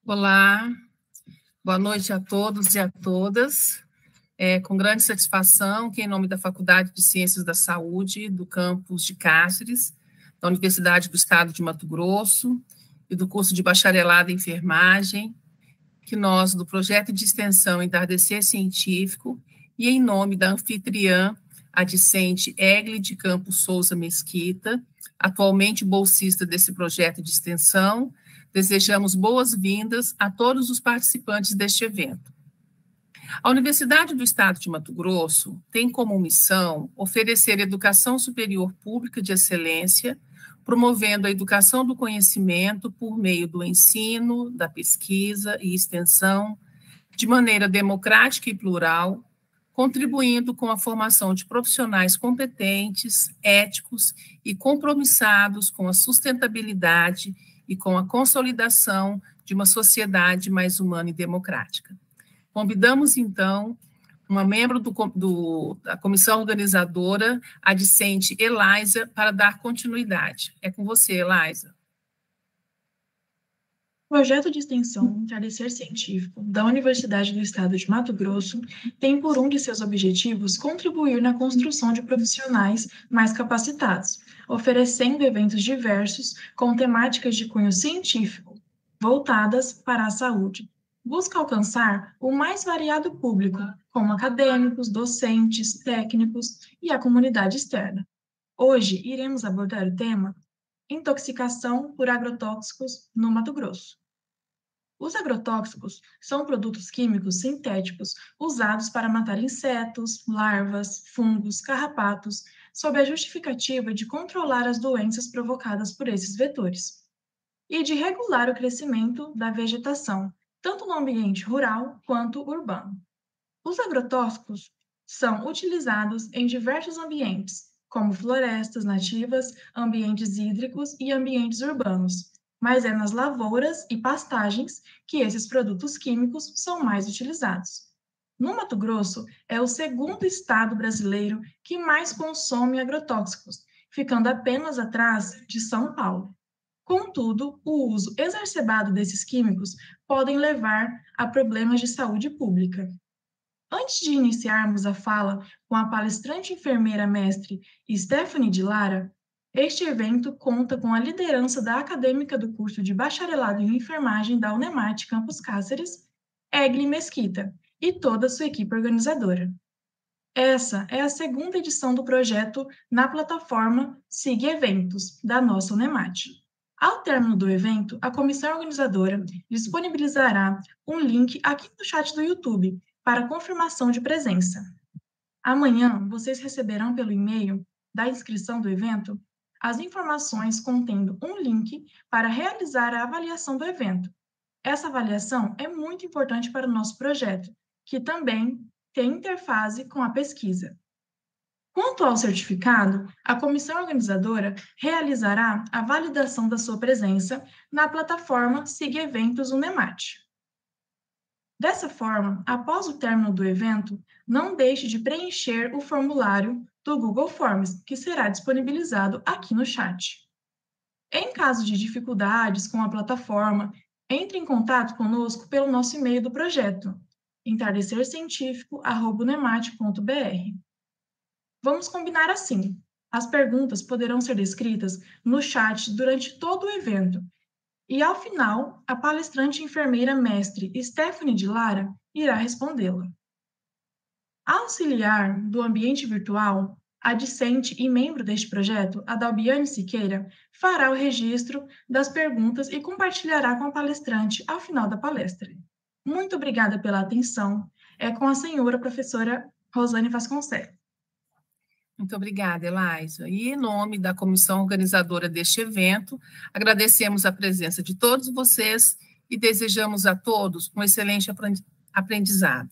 Olá, boa noite a todos e a todas. É com grande satisfação que, em nome da Faculdade de Ciências da Saúde, do campus de Cáceres, da Universidade do Estado de Mato Grosso e do curso de Bacharelado em Enfermagem, que nós, do projeto de extensão Entardecer Científico, e em nome da anfitriã, a discente Egli de Campos Souza Mesquita, atualmente bolsista desse projeto de extensão, desejamos boas-vindas a todos os participantes deste evento. A Universidade do Estado de Mato Grosso tem como missão oferecer educação superior pública de excelência, promovendo a educação do conhecimento por meio do ensino, da pesquisa e extensão, de maneira democrática e plural, contribuindo com a formação de profissionais competentes, éticos e compromissados com a sustentabilidade e com a consolidação de uma sociedade mais humana e democrática. Convidamos, então, uma membro da comissão organizadora, a discente Elaisa, para dar continuidade. É com você, Elaisa. O projeto de extensão Entardecer Científico da Universidade do Estado de Mato Grosso tem por um de seus objetivos contribuir na construção de profissionais mais capacitados, oferecendo eventos diversos com temáticas de cunho científico, voltadas para a saúde. Busca alcançar o mais variado público, como acadêmicos, docentes, técnicos e a comunidade externa. Hoje, iremos abordar o tema intoxicação por agrotóxicos no Mato Grosso. Os agrotóxicos são produtos químicos sintéticos usados para matar insetos, larvas, fungos, carrapatos, sob a justificativa de controlar as doenças provocadas por esses vetores e de regular o crescimento da vegetação, tanto no ambiente rural quanto urbano. Os agrotóxicos são utilizados em diversos ambientes, como florestas nativas, ambientes hídricos e ambientes urbanos, mas é nas lavouras e pastagens que esses produtos químicos são mais utilizados. No Mato Grosso, é o segundo estado brasileiro que mais consome agrotóxicos, ficando apenas atrás de São Paulo. Contudo, o uso exacerbado desses químicos podem levar a problemas de saúde pública. Antes de iniciarmos a fala com a palestrante enfermeira mestre Stephanie de Lara, este evento conta com a liderança da acadêmica do curso de Bacharelado em Enfermagem da Unemat Campus Cáceres, Egli Mesquita, e toda a sua equipe organizadora. Essa é a segunda edição do projeto na plataforma SIG Eventos, da nossa Unemat. Ao término do evento, a comissão organizadora disponibilizará um link aqui no chat do YouTube para confirmação de presença. Amanhã, vocês receberão pelo e-mail da inscrição do evento as informações contendo um link para realizar a avaliação do evento. Essa avaliação é muito importante para o nosso projeto, que também tem interface com a pesquisa. Quanto ao certificado, a comissão organizadora realizará a validação da sua presença na plataforma SIG Eventos Unemat. Dessa forma, após o término do evento, não deixe de preencher o formulário do Google Forms, que será disponibilizado aqui no chat. Em caso de dificuldades com a plataforma, entre em contato conosco pelo nosso e-mail do projeto, entardecercientifico@unemat.br. Vamos combinar assim: as perguntas poderão ser escritas no chat durante todo o evento, e, ao final, a palestrante enfermeira mestre Stephanie de Lara irá respondê-la. Auxiliar do ambiente virtual, a discente e membro deste projeto, Adalbiane Siqueira, fará o registro das perguntas e compartilhará com a palestrante ao final da palestra. Muito obrigada pela atenção. É com a senhora professora Rosane Vasconcelos. Muito obrigada, Elaisa. E, em nome da comissão organizadora deste evento, agradecemos a presença de todos vocês e desejamos a todos um excelente aprendizado.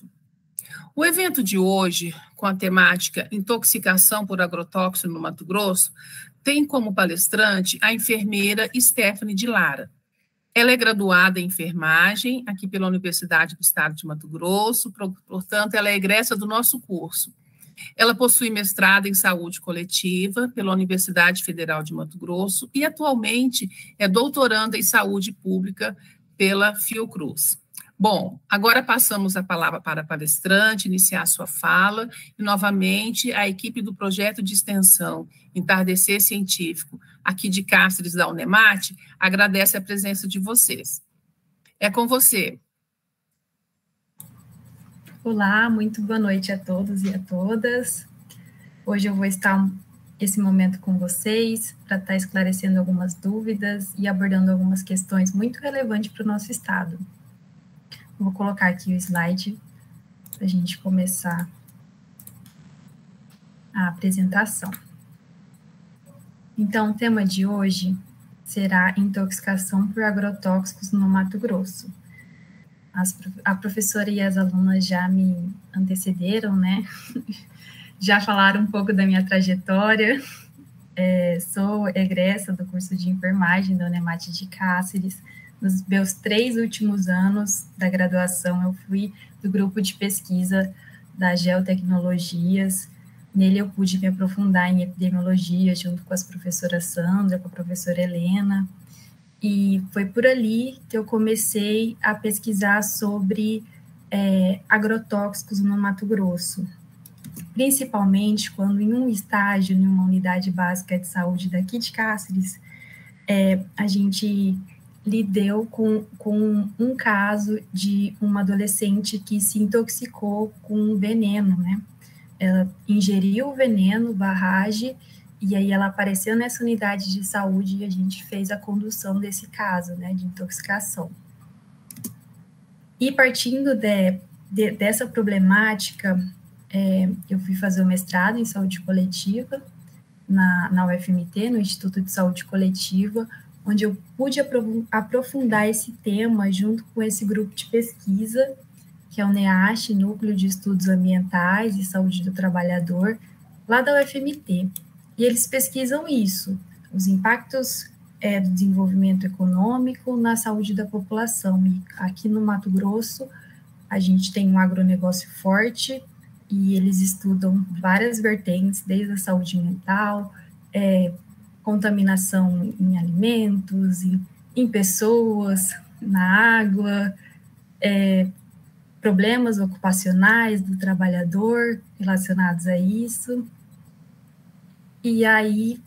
O evento de hoje, com a temática Intoxicação por Agrotóxico no Mato Grosso, tem como palestrante a enfermeira Stephanie de Lara. Ela é graduada em enfermagem aqui pela Universidade do Estado de Mato Grosso, portanto, ela é egressa do nosso curso. Ela possui mestrado em saúde coletiva pela Universidade Federal de Mato Grosso e atualmente é doutoranda em saúde pública pela Fiocruz. Bom, agora passamos a palavra para a palestrante iniciar a sua fala e, novamente, a equipe do projeto de extensão Entardecer Científico, aqui de Cáceres, da Unemate, agradece a presença de vocês. É com você. Olá, muito boa noite a todos e a todas. Hoje eu vou estar esse momento com vocês para estar esclarecendo algumas dúvidas e abordando algumas questões muito relevantes para o nosso estado. Vou colocar aqui o slide para a gente começar a apresentação. Então, o tema de hoje será intoxicação por agrotóxicos no Mato Grosso. A professora e as alunas já me antecederam, né? Já falaram um pouco da minha trajetória. Sou egressa do curso de enfermagem da Unemate de Cáceres. Nos meus 3 últimos anos da graduação, eu fui do grupo de pesquisa das geotecnologias. Nele eu pude me aprofundar em epidemiologia, junto com as professoras Sandra, com a professora Helena. E foi por ali que eu comecei a pesquisar sobre agrotóxicos no Mato Grosso. Principalmente quando em um estágio, em uma unidade básica de saúde daqui de Cáceres, a gente lidou com um caso de uma adolescente que se intoxicou com veneno, né? Ela ingeriu o veneno, barragem, e aí ela apareceu nessa unidade de saúde e a gente fez a condução desse caso, né, de intoxicação. E partindo dessa problemática, eu fui fazer o mestrado em saúde coletiva na UFMT, no Instituto de Saúde Coletiva, onde eu pude aprofundar esse tema junto com esse grupo de pesquisa, que é o NEASH, Núcleo de Estudos Ambientais e Saúde do Trabalhador, lá da UFMT. E eles pesquisam isso, os impactos do desenvolvimento econômico na saúde da população. E aqui no Mato Grosso, a gente tem um agronegócio forte e eles estudam várias vertentes, desde a saúde mental, contaminação em alimentos, em pessoas, na água, problemas ocupacionais do trabalhador relacionados a isso. E aí,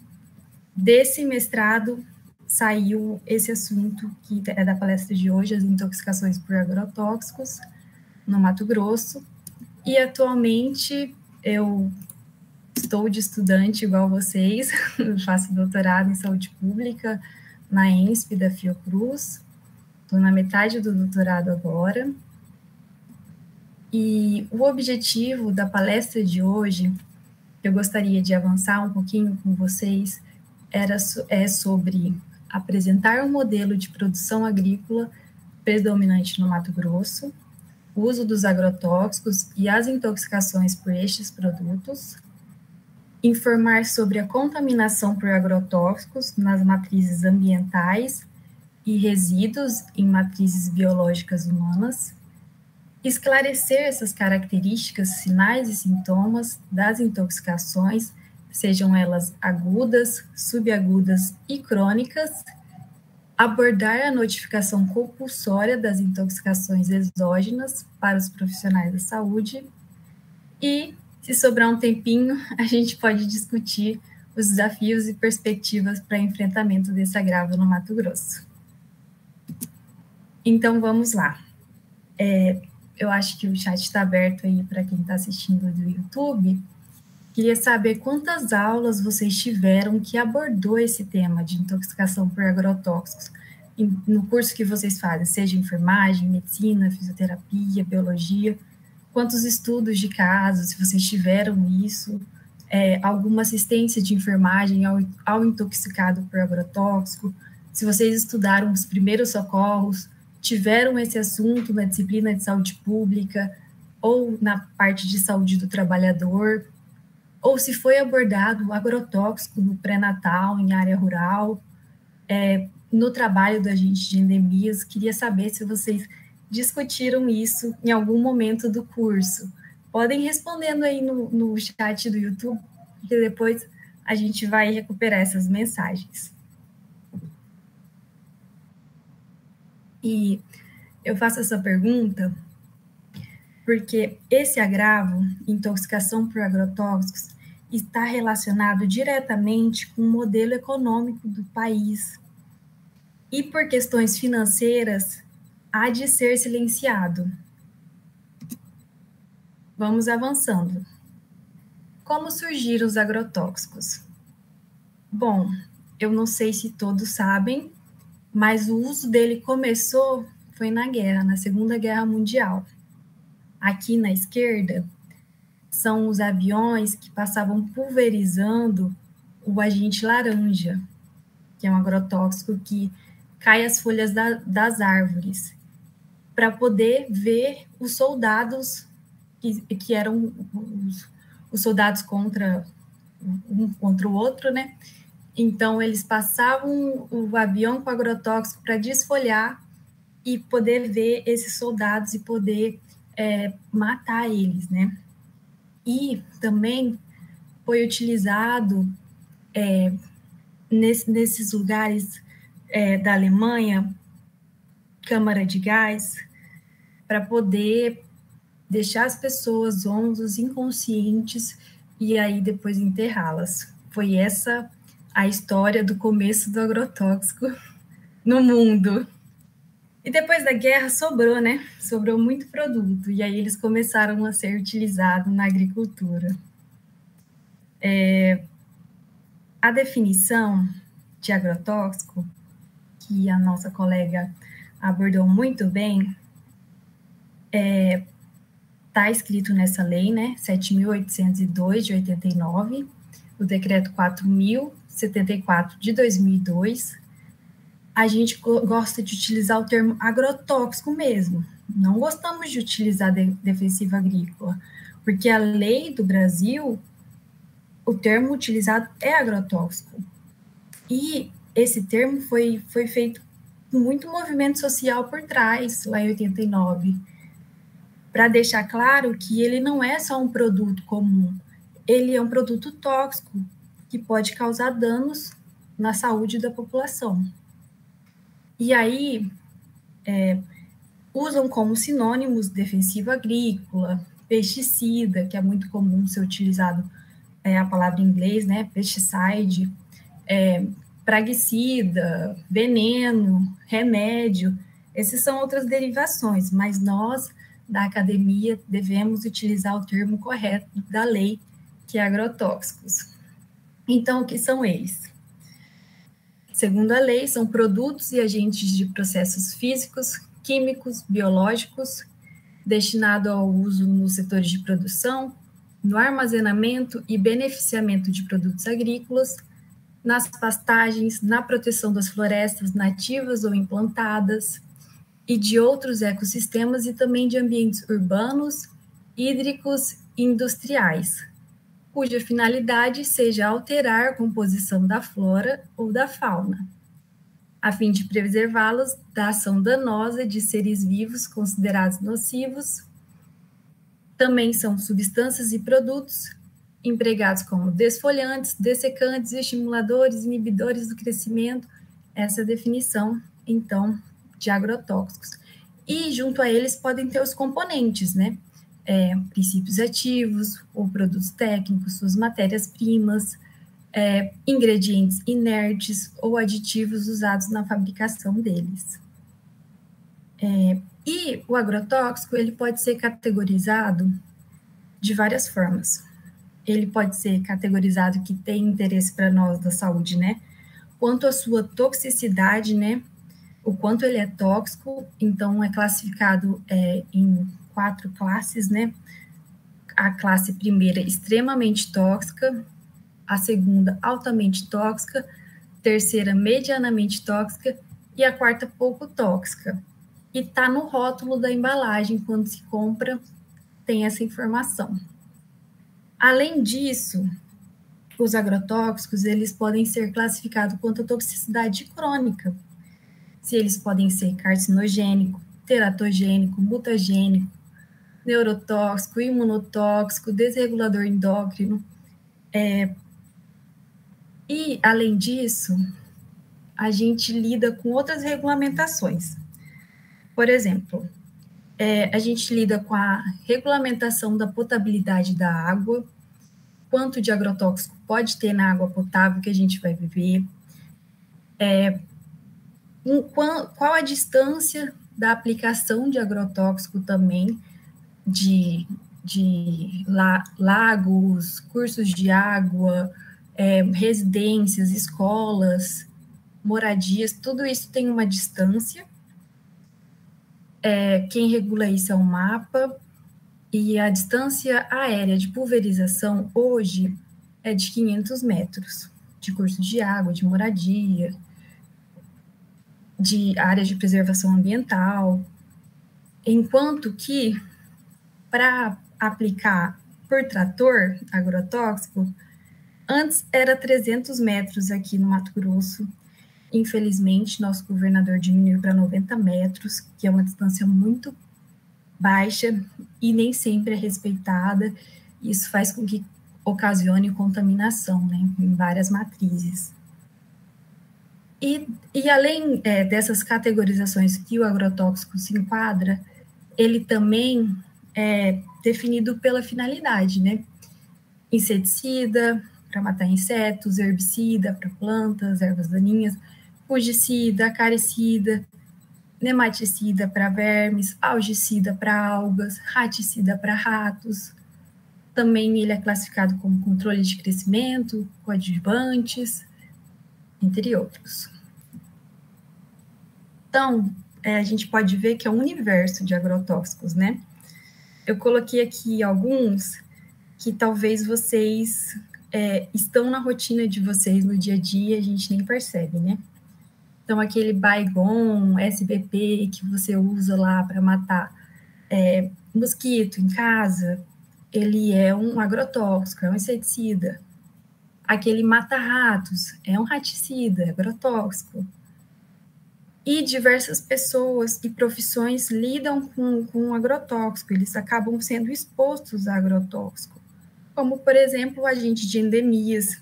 desse mestrado, saiu esse assunto que é da palestra de hoje, as intoxicações por agrotóxicos no Mato Grosso. E atualmente eu estou de estudante igual vocês, faço doutorado em saúde pública na ENSP da Fiocruz, estou na metade do doutorado agora. E o objetivo da palestra de hoje, eu gostaria de avançar um pouquinho com vocês, é sobre apresentar um modelo de produção agrícola predominante no Mato Grosso, o uso dos agrotóxicos e as intoxicações por estes produtos, informar sobre a contaminação por agrotóxicos nas matrizes ambientais e resíduos em matrizes biológicas humanas, esclarecer essas características, sinais e sintomas das intoxicações, sejam elas agudas, subagudas e crônicas, abordar a notificação compulsória das intoxicações exógenas para os profissionais da saúde e, se sobrar um tempinho, a gente pode discutir os desafios e perspectivas para enfrentamento desse agravo no Mato Grosso. Então, vamos lá. Eu acho que o chat está aberto aí para quem está assistindo do YouTube. Queria saber quantas aulas vocês tiveram que abordou esse tema de intoxicação por agrotóxicos no curso que vocês fazem, seja enfermagem, medicina, fisioterapia, biologia, quantos estudos de casos, se vocês tiveram isso, alguma assistência de enfermagem ao intoxicado por agrotóxico, se vocês estudaram os primeiros socorros, tiveram esse assunto na disciplina de saúde pública ou na parte de saúde do trabalhador, ou se foi abordado o agrotóxico no pré-natal, em área rural, no trabalho do agente de endemias. Queria saber se vocês discutiram isso em algum momento do curso. Podem respondendo aí no chat do YouTube, que depois a gente vai recuperar essas mensagens. E eu faço essa pergunta porque esse agravo, intoxicação por agrotóxicos, está relacionado diretamente com o modelo econômico do país. E por questões financeiras, há de ser silenciado. Vamos avançando. Como surgiram os agrotóxicos? Bom, eu não sei se todos sabem, mas o uso dele começou foi na guerra, na Segunda Guerra Mundial. Aqui na esquerda são os aviões que passavam pulverizando o agente laranja, que é um agrotóxico que cai as folhas das árvores, para poder ver os soldados que eram os soldados contra um contra o outro, né? Então, eles passavam o avião com agrotóxico para desfolhar e poder ver esses soldados e poder matar eles, né? E também foi utilizado nesses lugares da Alemanha, câmara de gás, para poder deixar as pessoas zonzas, inconscientes, e aí depois enterrá-las. Foi essa a história do começo do agrotóxico no mundo. E depois da guerra sobrou, né? Sobrou muito produto, e aí eles começaram a ser utilizados na agricultura. A definição de agrotóxico, que a nossa colega abordou muito bem, está escrito nessa lei, né, 7.802 de 89, o decreto 4.074 de 2002. A gente gosta de utilizar o termo agrotóxico mesmo, não gostamos de utilizar defensivo agrícola, porque a lei do Brasil, o termo utilizado é agrotóxico. E esse termo foi feito com muito movimento social por trás, lá em 89, para deixar claro que ele não é só um produto comum, ele é um produto tóxico que pode causar danos na saúde da população. E aí, usam como sinônimos defensivo agrícola, pesticida, que é muito comum ser utilizado, a palavra em inglês, né, pesticide, praguicida, veneno, remédio, esses são outras derivações, mas nós, da academia, devemos utilizar o termo correto da lei, que é agrotóxicos. Então, o que são eles? Segundo a lei, são produtos e agentes de processos físicos, químicos, biológicos, destinados ao uso nos setores de produção, no armazenamento e beneficiamento de produtos agrícolas, nas pastagens, na proteção das florestas nativas ou implantadas e de outros ecossistemas e também de ambientes urbanos, hídricos e industriais, cuja finalidade seja alterar a composição da flora ou da fauna, a fim de preservá-los da ação danosa de seres vivos considerados nocivos. Também são substâncias e produtos empregados como desfolhantes, dessecantes, estimuladores, inibidores do crescimento. Essa é a definição, então, de agrotóxicos. E junto a eles podem ter os componentes, né? Princípios ativos, ou produtos técnicos, suas matérias-primas, ingredientes inertes ou aditivos usados na fabricação deles. E o agrotóxico, ele pode ser categorizado de várias formas. Ele pode ser categorizado que tem interesse para nós da saúde, né? Quanto à sua toxicidade, né? O quanto ele é tóxico, então é classificado em 4 classes, né? A classe primeira, extremamente tóxica, a segunda, altamente tóxica, terceira, medianamente tóxica e a quarta, pouco tóxica. E está no rótulo da embalagem, quando se compra, tem essa informação. Além disso, os agrotóxicos, eles podem ser classificados quanto à toxicidade crônica. Se eles podem ser carcinogênico, teratogênico, mutagênico, neurotóxico, imunotóxico, desregulador endócrino. E, além disso, a gente lida com outras regulamentações. Por exemplo, a gente lida com a regulamentação da potabilidade da água, quanto de agrotóxico pode ter na água potável que a gente vai beber, qual a distância da aplicação de agrotóxico também, de lagos, cursos de água, residências, escolas, moradias, tudo isso tem uma distância. Quem regula isso é o mapa, e a distância aérea de pulverização hoje é de 500 metros, de curso de água, de moradia, de áreas de preservação ambiental, enquanto que, para aplicar por trator agrotóxico, antes era 300 metros aqui no Mato Grosso. Infelizmente, nosso governador diminuiu para 90 metros, que é uma distância muito baixa e nem sempre é respeitada. Isso faz com que ocasione contaminação, né, em várias matrizes. E além dessas categorizações que o agrotóxico se enquadra, ele também é definido pela finalidade, né? Inseticida, para matar insetos, herbicida para plantas, ervas daninhas, fungicida, acaricida, nematicida para vermes, algicida para algas, raticida para ratos. Também ele é classificado como controle de crescimento, coadjuvantes, entre outros. Então, a gente pode ver que é um universo de agrotóxicos, né? Eu coloquei aqui alguns que talvez vocês estão na rotina de vocês no dia a dia, a gente nem percebe, né? Então, aquele Baygon, SBP, que você usa lá para matar mosquito em casa, ele é um agrotóxico, é um inseticida. Aquele mata-ratos é um raticida, agrotóxico. E diversas pessoas e profissões lidam com agrotóxico, eles acabam sendo expostos a agrotóxico. Como, por exemplo, o agente de endemias,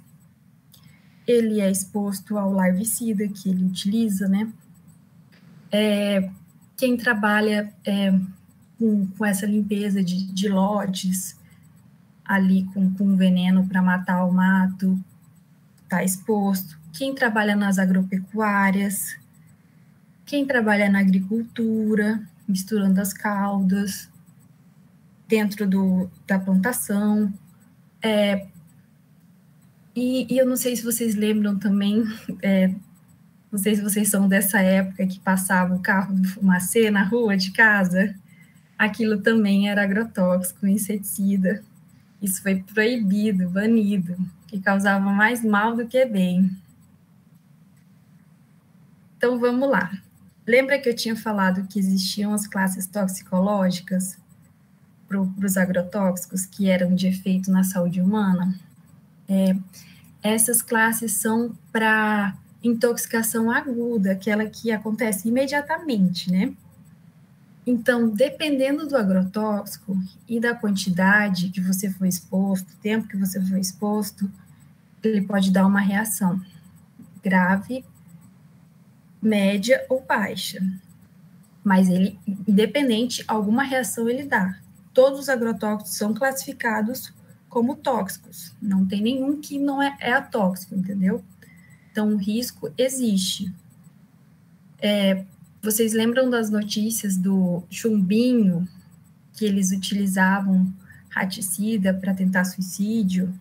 ele é exposto ao larvicida que ele utiliza, né? Quem trabalha com essa limpeza de lotes, ali com veneno para matar o mato, está exposto. Quem trabalha nas agropecuárias, quem trabalha na agricultura, misturando as caudas, dentro da plantação. E eu não sei se vocês lembram também, não sei se vocês são dessa época que passava o carro do fumacê na rua de casa, aquilo também era agrotóxico, inseticida. Isso foi proibido, banido, que causava mais mal do que bem. Então, vamos lá. Lembra que eu tinha falado que existiam as classes toxicológicas para os agrotóxicos, que eram de efeito na saúde humana? Essas classes são para intoxicação aguda, aquela que acontece imediatamente, né? Então, dependendo do agrotóxico e da quantidade que você foi exposto, o tempo que você foi exposto, ele pode dar uma reação grave, média ou baixa. Mas ele, independente, alguma reação ele dá. Todos os agrotóxicos são classificados como tóxicos. Não tem nenhum que não é atóxico, entendeu? Então, o risco existe. Vocês lembram das notícias do chumbinho, que eles utilizavam raticida para tentar suicídio?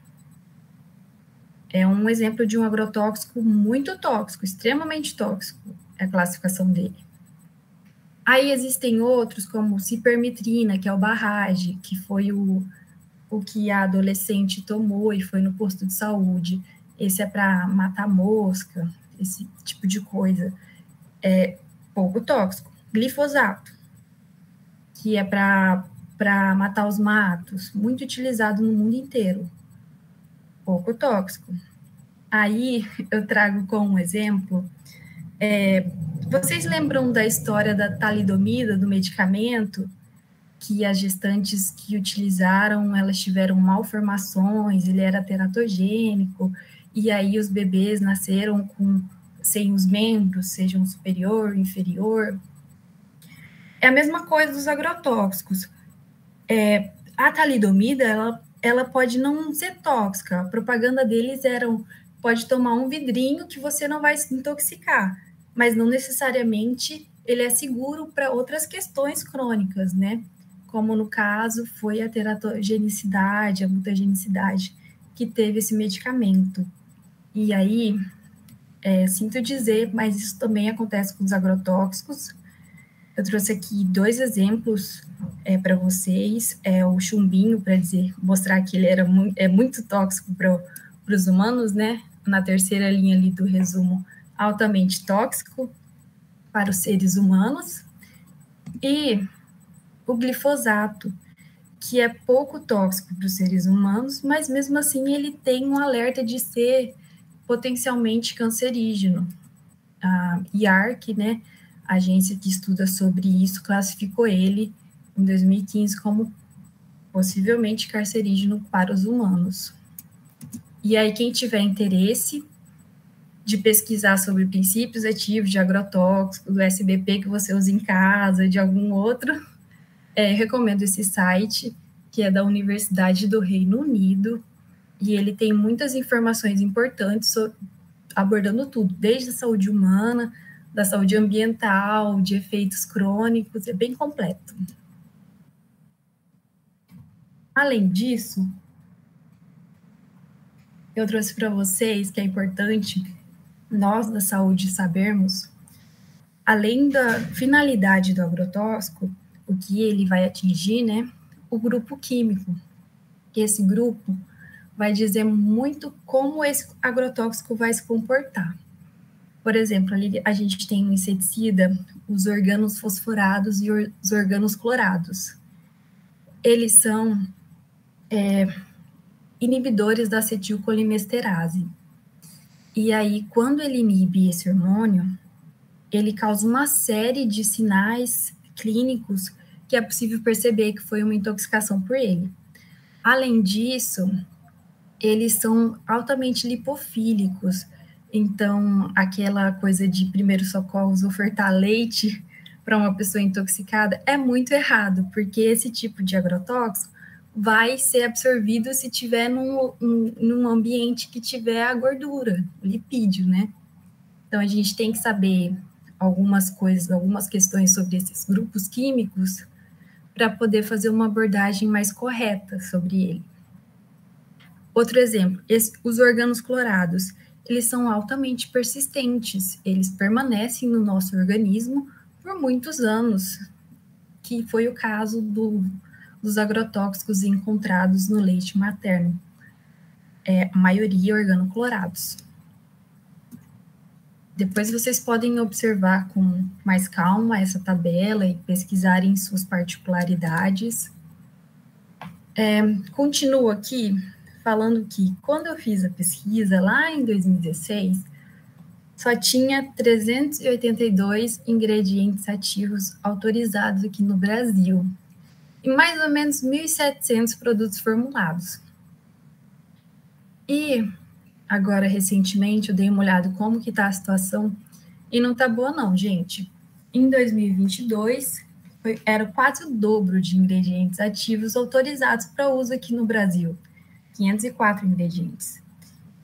É um exemplo de um agrotóxico muito tóxico, extremamente tóxico, é a classificação dele. Aí existem outros, como cipermitrina, que é o Barrage, que foi o que a adolescente tomou e foi no posto de saúde. Esse é para matar mosca, esse tipo de coisa. É pouco tóxico. Glifosato, que é para matar os matos, muito utilizado no mundo inteiro. Pouco tóxico. Aí eu trago como exemplo, vocês lembram da história da talidomida, do medicamento, que as gestantes que utilizaram, elas tiveram malformações, ele era teratogênico, e aí os bebês nasceram sem os membros, sejam superior, inferior. É a mesma coisa dos agrotóxicos. A talidomida, ela pode não ser tóxica. A propaganda deles pode tomar um vidrinho que você não vai se intoxicar, mas não necessariamente ele é seguro para outras questões crônicas, né? Como no caso foi a teratogenicidade, a mutagenicidade que teve esse medicamento. E aí, sinto dizer, mas isso também acontece com os agrotóxicos. Eu trouxe aqui 2 exemplos para vocês. O chumbinho, para mostrar que ele é muito tóxico para os humanos, né? Na terceira linha ali do resumo, altamente tóxico para os seres humanos. E o glifosato, que é pouco tóxico para os seres humanos, mas mesmo assim ele tem um alerta de ser potencialmente cancerígeno. A IARC, né, a agência que estuda sobre isso, classificou ele em 2015 como possivelmente cancerígeno para os humanos. E aí, quem tiver interesse de pesquisar sobre princípios ativos de agrotóxicos, do SBP que você usa em casa, de algum outro, recomendo esse site, que é da Universidade do Reino Unido, e ele tem muitas informações importantes abordando tudo, desde a saúde humana, da saúde ambiental, de efeitos crônicos, é bem completo. Além disso, eu trouxe para vocês que é importante nós da saúde sabermos, além da finalidade do agrotóxico, o que ele vai atingir, né, o grupo químico. Esse grupo vai dizer muito como esse agrotóxico vai se comportar. Por exemplo, ali a gente tem no inseticida os organos fosforados e os organos clorados. Eles são inibidores da acetilcolinesterase. E aí, quando ele inibe esse hormônio, ele causa uma série de sinais clínicos que é possível perceber que foi uma intoxicação por ele. Além disso, eles são altamente lipofílicos. Então, aquela coisa de primeiros socorros, ofertar leite para uma pessoa intoxicada é muito errado, porque esse tipo de agrotóxico vai ser absorvido se tiver num ambiente que tiver a gordura, o lipídio, né? Então, a gente tem que saber algumas coisas, algumas questões sobre esses grupos químicos para poder fazer uma abordagem mais correta sobre ele. Outro exemplo, os organos clorados, eles são altamente persistentes, eles permanecem no nosso organismo por muitos anos, que foi o caso dos agrotóxicos encontrados no leite materno, a maioria organoclorados. Depois vocês podem observar com mais calma essa tabela e pesquisarem suas particularidades. Continuo aqui falando que quando eu fiz a pesquisa lá em 2016, só tinha 382 ingredientes ativos autorizados aqui no Brasil e mais ou menos 1.700 produtos formulados. E agora, recentemente, eu dei uma olhada como que está a situação e não está boa não, gente. Em 2022, era quase o dobro de ingredientes ativos autorizados para uso aqui no Brasil, 504 ingredientes.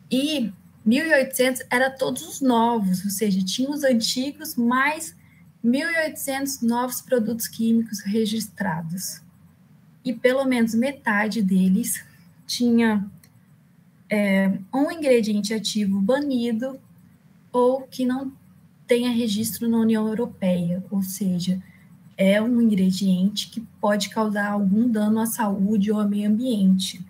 E 1.800 era todos os novos, ou seja, tinha os antigos mais 1.800 novos produtos químicos registrados. E pelo menos metade deles tinha um ingrediente ativo banido ou que não tenha registro na União Europeia, ou seja, é um ingrediente que pode causar algum dano à saúde ou ao meio ambiente,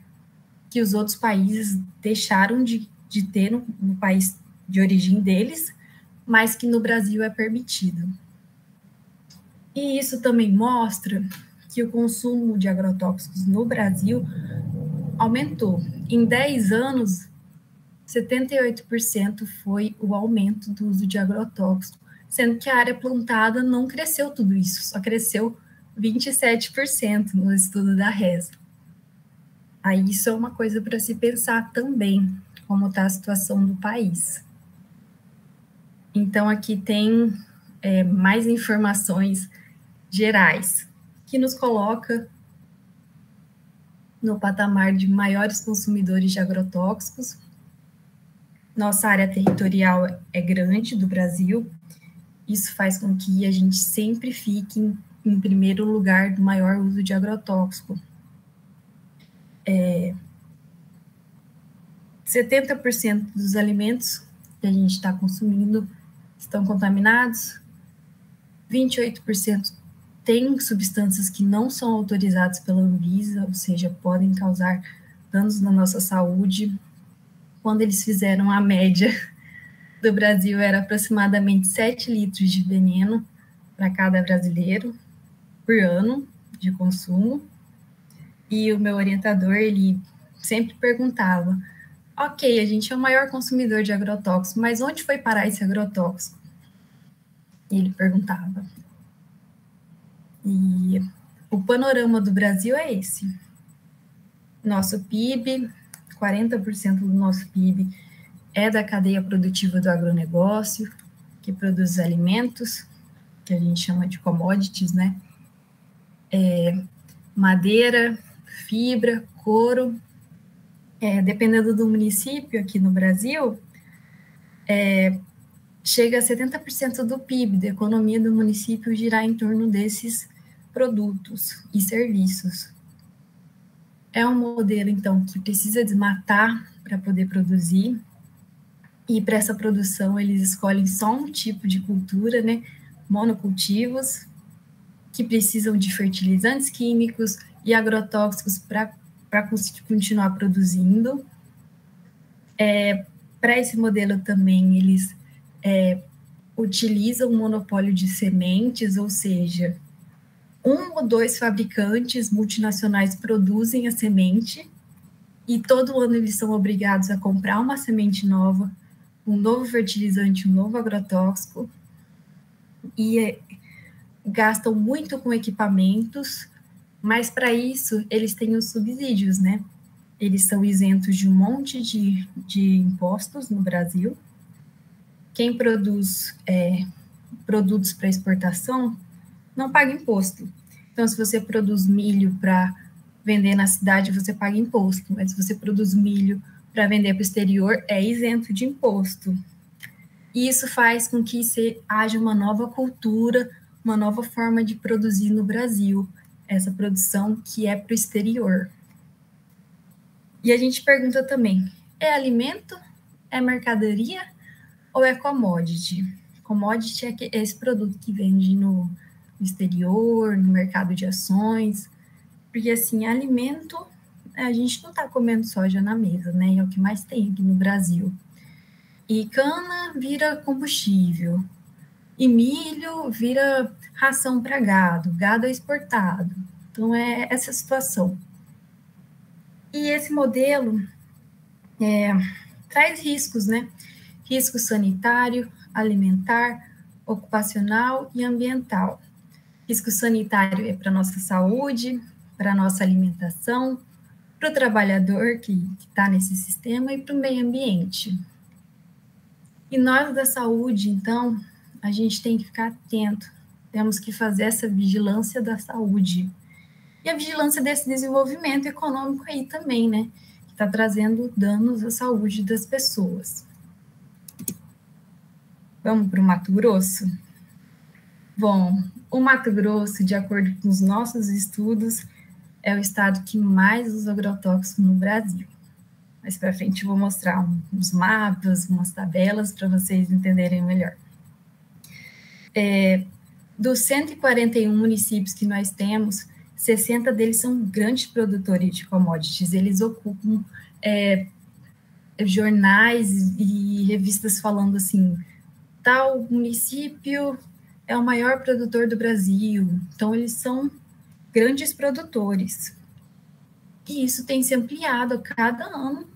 que os outros países deixaram de ter no país de origem deles, mas que no Brasil é permitido. E isso também mostra que o consumo de agrotóxicos no Brasil aumentou. Em 10 anos, 78% foi o aumento do uso de agrotóxicos, sendo que a área plantada não cresceu tudo isso, só cresceu 27% no estudo da RES. Aí isso é uma coisa para se pensar também, como está a situação do país. Então, aqui tem mais informações gerais, que nos coloca no patamar de maiores consumidores de agrotóxicos. Nossa área territorial é grande do Brasil, isso faz com que a gente sempre fique em primeiro lugar do maior uso de agrotóxico. 70% dos alimentos que a gente está consumindo estão contaminados, 28% têm substâncias que não são autorizadas pela Anvisa, ou seja, podem causar danos na nossa saúde. Quando eles fizeram a média do Brasil, era aproximadamente 7 litros de veneno para cada brasileiro por ano de consumo. E o meu orientador, ele sempre perguntava, ok, a gente é o maior consumidor de agrotóxico, mas onde foi parar esse agrotóxico? E ele perguntava. E o panorama do Brasil é esse. Nosso PIB, 40% do nosso PIB é da cadeia produtiva do agronegócio, que produz alimentos, que a gente chama de commodities, né? Madeira, fibra, couro. Dependendo do município aqui no Brasil, chega a 70% do PIB, da economia do município girar em torno desses produtos e serviços. É um modelo, então, que precisa desmatar para poder produzir, e para essa produção eles escolhem só um tipo de cultura, né, monocultivos, que precisam de fertilizantes químicos e agrotóxicos para continuar produzindo. Para esse modelo também, eles utilizam o monopólio de sementes, ou seja, 1 ou 2 fabricantes multinacionais produzem a semente e todo ano eles são obrigados a comprar uma semente nova, um novo fertilizante, um novo agrotóxico, e gastam muito com equipamentos, mas para isso eles têm os subsídios, né? Eles são isentos de um monte de impostos no Brasil. Quem produz produtos para exportação não paga imposto. Então, se você produz milho para vender na cidade, você paga imposto, mas se você produz milho para vender para o exterior, é isento de imposto. E isso faz com que haja uma nova cultura, uma nova forma de produzir no Brasil, essa produção que é para o exterior. E a gente pergunta também, é alimento, é mercadoria ou é commodity? Commodity é esse produto que vende no exterior, no mercado de ações, porque assim, alimento, a gente não está comendo soja na mesa, né? É o que mais tem aqui no Brasil. E cana vira combustível, e milho vira ração para gado, gado é exportado. Então, é essa situação. E esse modelo traz riscos, né? Risco sanitário, alimentar, ocupacional e ambiental. Risco sanitário é para a nossa saúde, para a nossa alimentação, para o trabalhador que está nesse sistema e para o meio ambiente. E nós da saúde, então, a gente tem que ficar atento, temos que fazer essa vigilância da saúde. E a vigilância desse desenvolvimento econômico aí também, né? Que está trazendo danos à saúde das pessoas. Vamos para o Mato Grosso? Bom, o Mato Grosso, de acordo com os nossos estudos, é o estado que mais usa agrotóxico no Brasil. Mais para frente eu vou mostrar uns mapas, umas tabelas para vocês entenderem melhor. Dos 141 municípios que nós temos, 60 deles são grandes produtores de commodities. Eles ocupam jornais e revistas falando assim, tal município é o maior produtor do Brasil. Então, eles são grandes produtores. E isso tem se ampliado a cada ano,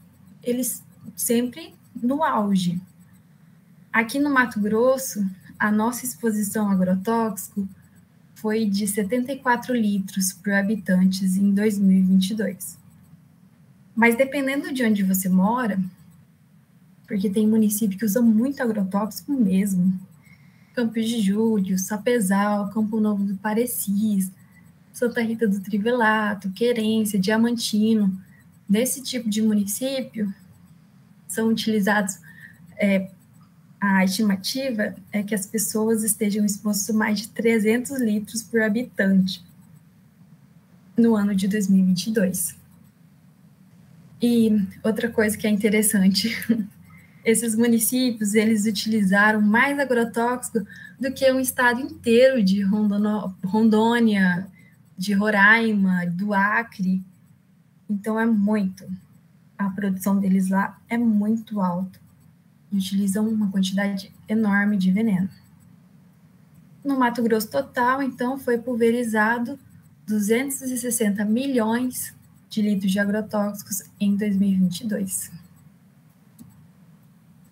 eles sempre no auge. Aqui no Mato Grosso, a nossa exposição a agrotóxico foi de 74 litros por habitantes em 2022. Mas dependendo de onde você mora, porque tem município que usa muito agrotóxico mesmo, Campos de Júlio, Sapezal, Campo Novo do Parecis, Santa Rita do Trivelato, Querência, Diamantino. Nesse tipo de município, são utilizados, a estimativa é que as pessoas estejam expostas a mais de 300 litros por habitante no ano de 2022. E outra coisa que é interessante, esses municípios, eles utilizaram mais agrotóxico do que um estado inteiro de Rondônia, de Roraima, do Acre. Então, a produção deles lá é muito alta. Utilizam uma quantidade enorme de veneno. No Mato Grosso total, então, foi pulverizado 260 milhões de litros de agrotóxicos em 2022.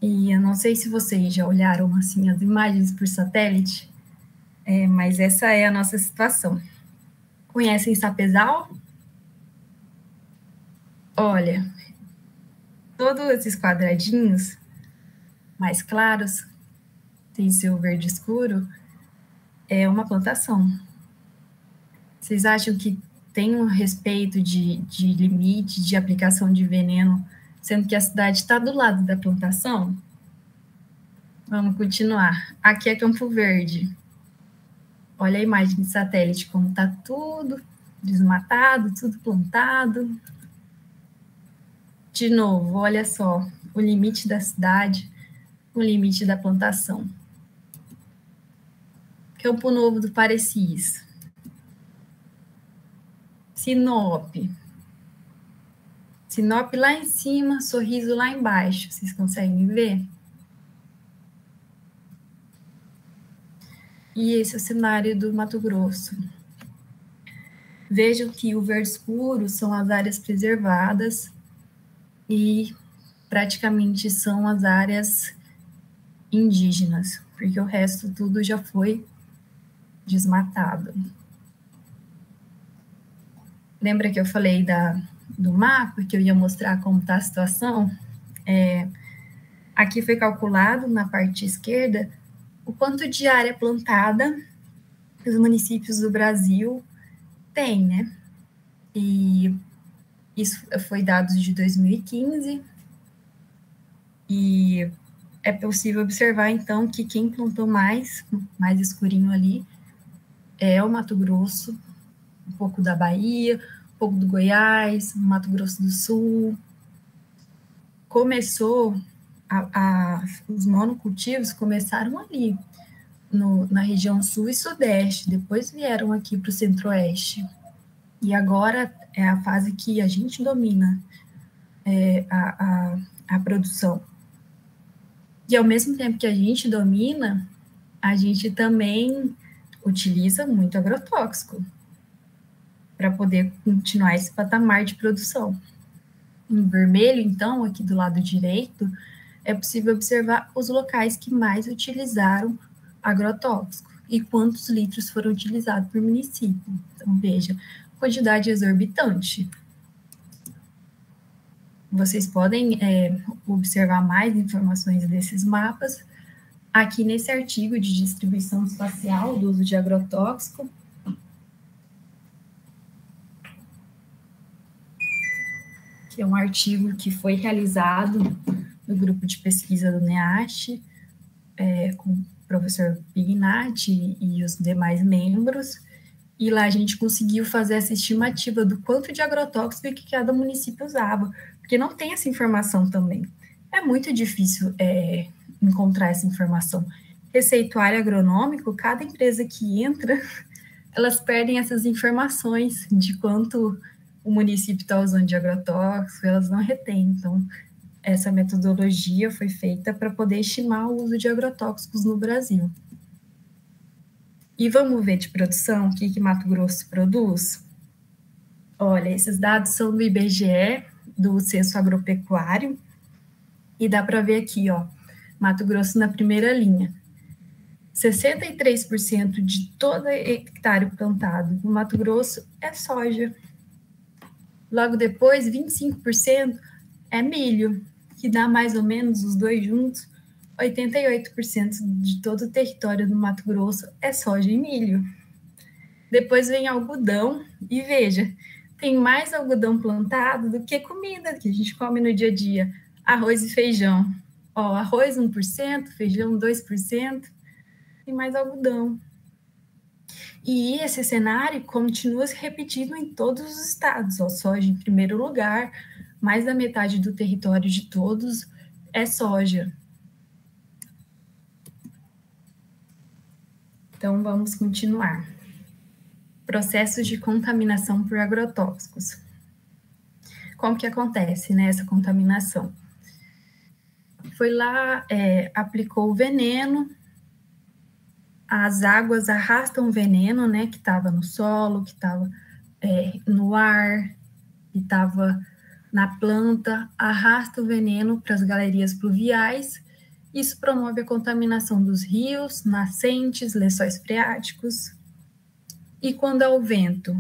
E eu não sei se vocês já olharam assim as imagens por satélite, mas essa é a nossa situação. Conhecem Sapezal? Olha, todos esses quadradinhos mais claros, tem seu verde escuro, é uma plantação. Vocês acham que tem um respeito de limite de aplicação de veneno, sendo que a cidade está do lado da plantação? Vamos continuar. Aqui é Campo Verde. Olha a imagem de satélite, como está tudo desmatado, tudo plantado. De novo, olha só, o limite da cidade, o limite da plantação. Campo Novo do Parecis. Sinop. Sinop lá em cima, Sorriso lá embaixo. Vocês conseguem ver? E esse é o cenário do Mato Grosso. Vejam que o verde escuro são as áreas preservadas e praticamente são as áreas indígenas, porque o resto tudo já foi desmatado. Lembra que eu falei do mapa, que eu ia mostrar como está a situação? Aqui foi calculado, na parte esquerda, o quanto de área plantada que os municípios do Brasil têm, né? E isso foi dados de 2015, e é possível observar, então, que quem plantou mais escurinho ali, é o Mato Grosso, um pouco da Bahia, um pouco do Goiás, Mato Grosso do Sul. Começou, os monocultivos começaram ali, na região sul e sudeste, depois vieram aqui para o centro-oeste. E agora é a fase que a gente domina a produção. E ao mesmo tempo que a gente domina, a gente também utiliza muito agrotóxico para poder continuar esse patamar de produção. Em vermelho, então, aqui do lado direito, é possível observar os locais que mais utilizaram agrotóxico e quantos litros foram utilizados por município. Então, veja, quantidade exorbitante. Vocês podem observar mais informações desses mapas aqui nesse artigo de distribuição espacial do uso de agrotóxico. Que é um artigo que foi realizado no grupo de pesquisa do NEASH, com o professor Pignatti e os demais membros, e lá a gente conseguiu fazer essa estimativa do quanto de agrotóxico que cada município usava, porque não tem essa informação também. É muito difícil encontrar essa informação. Receituário agronômico, cada empresa que entra, elas perdem essas informações de quanto o município está usando de agrotóxico, elas não retêm. Então, essa metodologia foi feita para poder estimar o uso de agrotóxicos no Brasil. E vamos ver de produção, o que Mato Grosso produz? Olha, esses dados são do IBGE, do Censo Agropecuário, e dá para ver aqui, ó, Mato Grosso na primeira linha. 63% de todo hectare plantado no Mato Grosso é soja. Logo depois, 25% é milho, que dá mais ou menos, os dois juntos, 88% de todo o território do Mato Grosso é soja e milho. Depois vem algodão, e veja, tem mais algodão plantado do que comida que a gente come no dia a dia. Arroz e feijão. Ó, arroz 1%, feijão 2%, tem mais algodão. E esse cenário continua se repetindo em todos os estados. Ó, soja em primeiro lugar, mais da metade do território de todos é soja. Então, vamos continuar. Processos de contaminação por agrotóxicos. Como que acontece, né, essa contaminação? Foi lá, aplicou o veneno, as águas arrastam o veneno, né, que estava no solo, que estava no ar, que estava na planta, arrasta o veneno para as galerias pluviais. Isso promove a contaminação dos rios, nascentes, lençóis freáticos. E quando é o vento,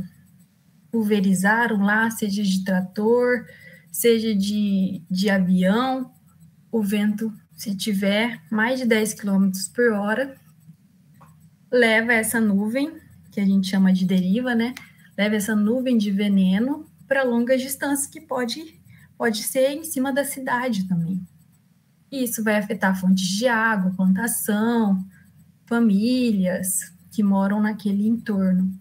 pulverizaram lá, seja de trator, seja de avião, o vento, se tiver mais de 10 km por hora, leva essa nuvem, que a gente chama de deriva, né? Leva essa nuvem de veneno para longas distâncias, que pode ser em cima da cidade também. E isso vai afetar fontes de água, plantação, famílias que moram naquele entorno.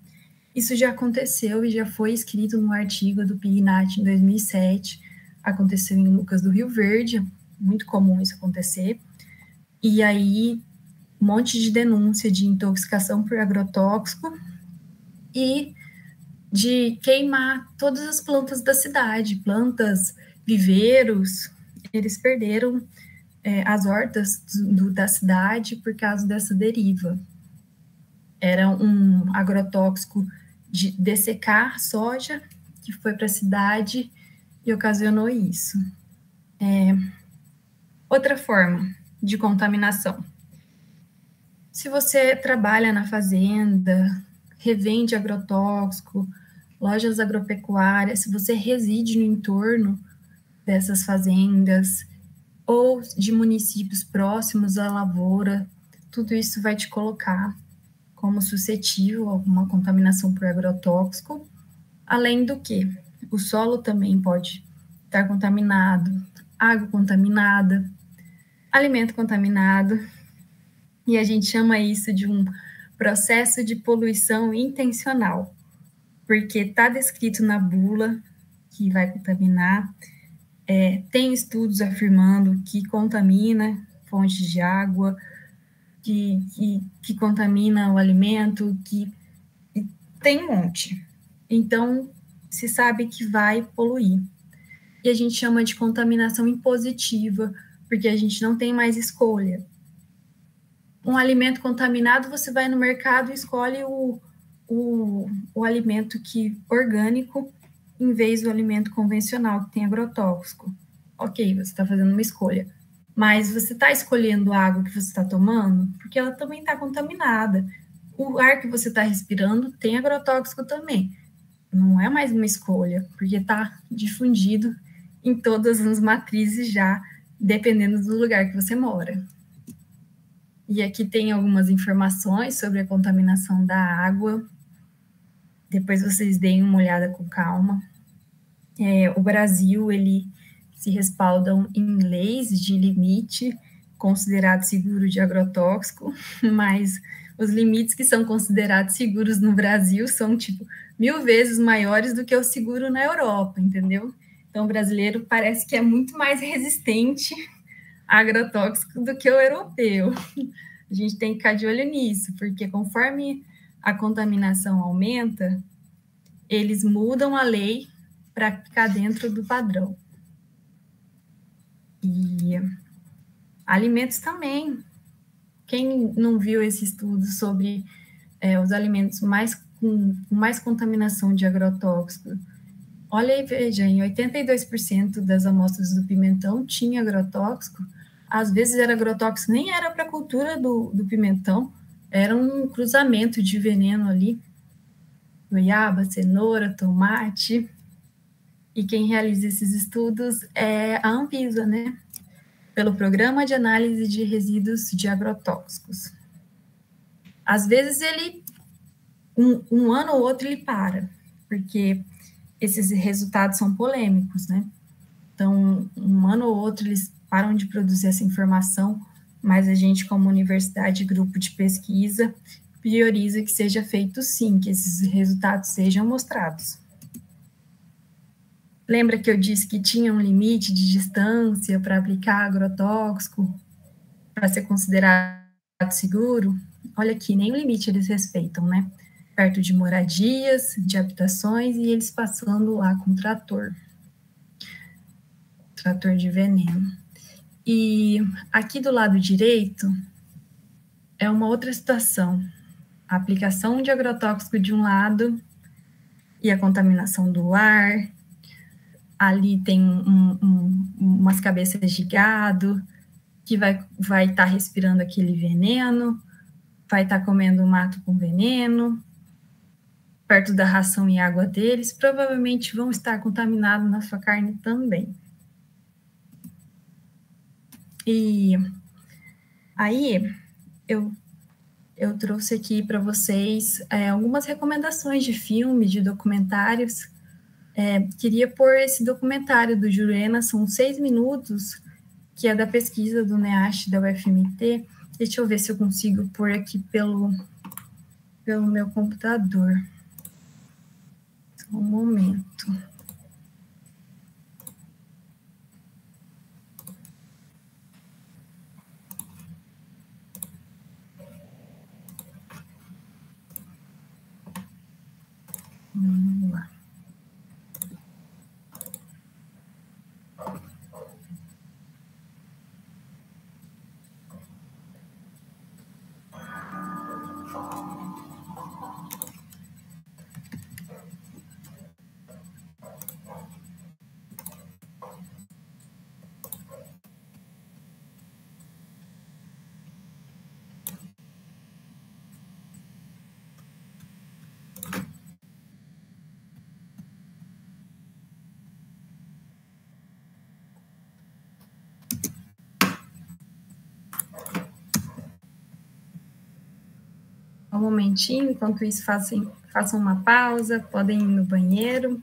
Isso já aconteceu e já foi escrito no artigo do PNAD em 2007, aconteceu em Lucas do Rio Verde, muito comum isso acontecer, e aí um monte de denúncia de intoxicação por agrotóxico e de queimar todas as plantas da cidade, plantas, viveiros, eles perderam as hortas da cidade por causa dessa deriva. Era um agrotóxico de dessecar soja, que foi para a cidade e ocasionou isso. Outra forma de contaminação. Se você trabalha na fazenda, revende agrotóxico, lojas agropecuárias, se você reside no entorno dessas fazendas ou de municípios próximos à lavoura, tudo isso vai te colocar como suscetível a alguma contaminação por agrotóxico, além do que o solo também pode estar contaminado, água contaminada, alimento contaminado, e a gente chama isso de um processo de poluição intencional, porque está descrito na bula que vai contaminar, tem estudos afirmando que contamina fontes de água, que contamina o alimento, que tem um monte. Então, se sabe que vai poluir. E a gente chama de contaminação impositiva, porque a gente não tem mais escolha. Um alimento contaminado, você vai no mercado e escolhe o alimento orgânico em vez do alimento convencional, que tem agrotóxico. Ok, você está fazendo uma escolha. Mas você está escolhendo a água que você está tomando, porque ela também está contaminada. O ar que você está respirando tem agrotóxico também. Não é mais uma escolha, porque está difundido em todas as matrizes já, dependendo do lugar que você mora. E aqui tem algumas informações sobre a contaminação da água. Depois vocês deem uma olhada com calma. O Brasil, ele se respaldam em leis de limite considerado seguro de agrotóxico, mas os limites que são considerados seguros no Brasil são, 1000 vezes maiores do que o seguro na Europa, entendeu? Então, o brasileiro parece que é muito mais resistente a agrotóxico do que o europeu. A gente tem que ficar de olho nisso, porque conforme a contaminação aumenta, eles mudam a lei para ficar dentro do padrão. E alimentos também. Quem não viu esse estudo sobre os alimentos com mais contaminação de agrotóxico? Olha e veja, em 82% das amostras do pimentão tinha agrotóxico. Às vezes era agrotóxico, nem era para a cultura do pimentão, era um cruzamento de veneno ali. Goiaba, cenoura, tomate. E quem realiza esses estudos é a Anvisa, né? pelo Programa de Análise de Resíduos de Agrotóxicos. Às vezes ele, um ano ou outro ele para, porque esses resultados são polêmicos, né? Então, um ano ou outro eles param de produzir essa informação, mas a gente, como universidade e grupo de pesquisa, prioriza que seja feito sim, que esses resultados sejam mostrados. Lembra que eu disse que tinha um limite de distância para aplicar agrotóxico, para ser considerado seguro? Olha aqui, nem o limite eles respeitam, né? Perto de moradias, de habitações, e eles passando lá com trator de veneno. E aqui do lado direito é uma outra situação. A aplicação de agrotóxico de um lado e a contaminação do ar. Ali tem umas cabeças de gado que vai estar respirando aquele veneno, vai estar comendo mato com veneno, perto da ração e água deles, provavelmente vão estar contaminados na sua carne também. E aí, eu trouxe aqui para vocês algumas recomendações de filmes, de documentários. Queria pôr esse documentário do Jurema, são 6 minutos, que é da pesquisa do NEASH da UFMT. Deixa eu ver se eu consigo pôr aqui pelo meu computador. Só um momento. Vamos lá. Um momentinho, enquanto isso façam uma pausa, podem ir no banheiro,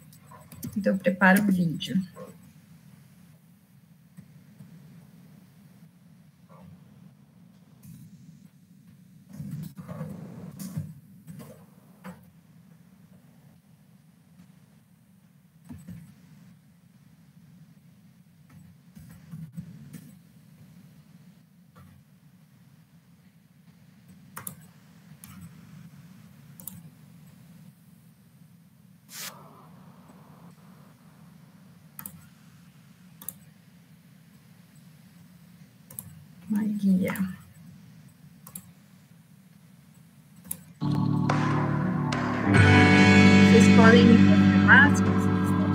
então eu preparo o vídeo. Uma guia. Vocês podem me confirmar se vocês estão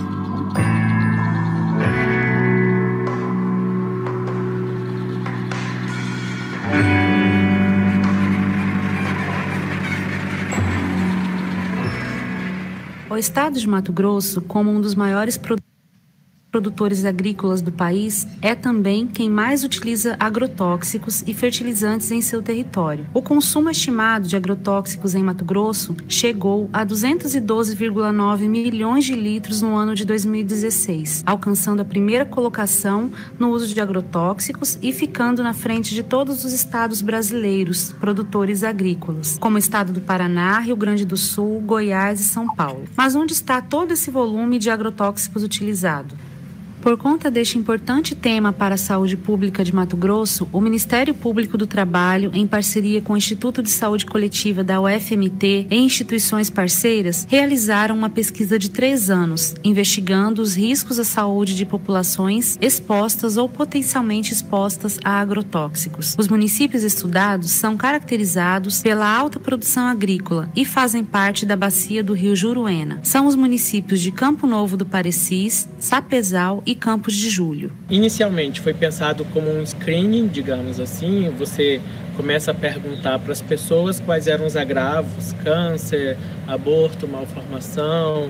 O estado de Mato Grosso, como um dos maiores produtores agrícolas do país, é também quem mais utiliza agrotóxicos e fertilizantes em seu território. O consumo estimado de agrotóxicos em Mato Grosso chegou a 212,9 milhões de litros no ano de 2016, alcançando a primeira colocação no uso de agrotóxicos e ficando na frente de todos os estados brasileiros produtores agrícolas, como o estado do Paraná, Rio Grande do Sul, Goiás e São Paulo. Mas onde está todo esse volume de agrotóxicos utilizado? Por conta deste importante tema para a saúde pública de Mato Grosso, o Ministério Público do Trabalho, em parceria com o Instituto de Saúde Coletiva da UFMT e instituições parceiras, realizaram uma pesquisa de 3 anos, investigando os riscos à saúde de populações expostas ou potencialmente expostas a agrotóxicos. Os municípios estudados são caracterizados pela alta produção agrícola e fazem parte da bacia do Rio Juruena. São os municípios de Campo Novo do Parecis, Sapezal e Campos de Julho. Inicialmente foi pensado como um screening, digamos assim. Você começa a perguntar para as pessoas quais eram os agravos, câncer, aborto, malformação,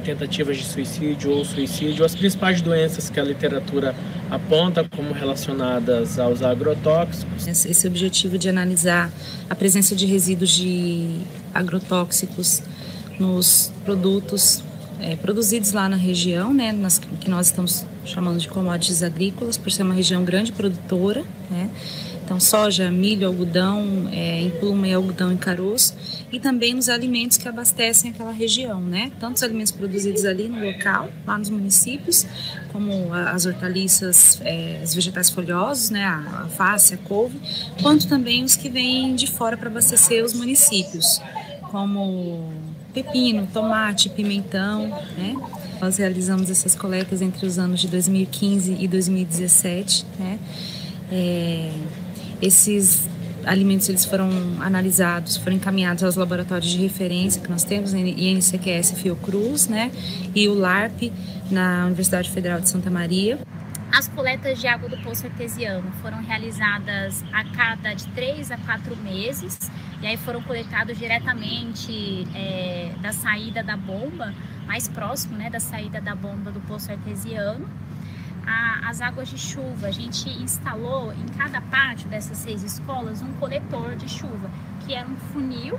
tentativas de suicídio ou suicídio, as principais doenças que a literatura aponta como relacionadas aos agrotóxicos. Esse objetivo de analisar a presença de resíduos de agrotóxicos nos produtos produzidos lá na região, né, que nós estamos chamando de commodities agrícolas, por ser uma região grande produtora, né? Então, soja, milho, algodão em pluma e algodão em caroço, e também nos alimentos que abastecem aquela região, né? Tanto os alimentos produzidos ali no local, lá nos municípios, como as hortaliças, os vegetais folhosos, né? A alface, a couve, quanto também os que vêm de fora para abastecer os municípios, como pepino, tomate, pimentão, né? Nós realizamos essas coletas entre os anos de 2015 e 2017, né? Esses alimentos eles foram analisados, foram encaminhados aos laboratórios de referência que nós temos, INCQS Fiocruz, né, e o LARP na Universidade Federal de Santa Maria. As coletas de água do poço artesiano foram realizadas a cada de 3 a 4 meses, e aí foram coletados diretamente da saída da bomba, mais próximo, né, da saída da bomba do poço artesiano. As águas de chuva, a gente instalou em cada pátio dessas 6 escolas um coletor de chuva, que era um funil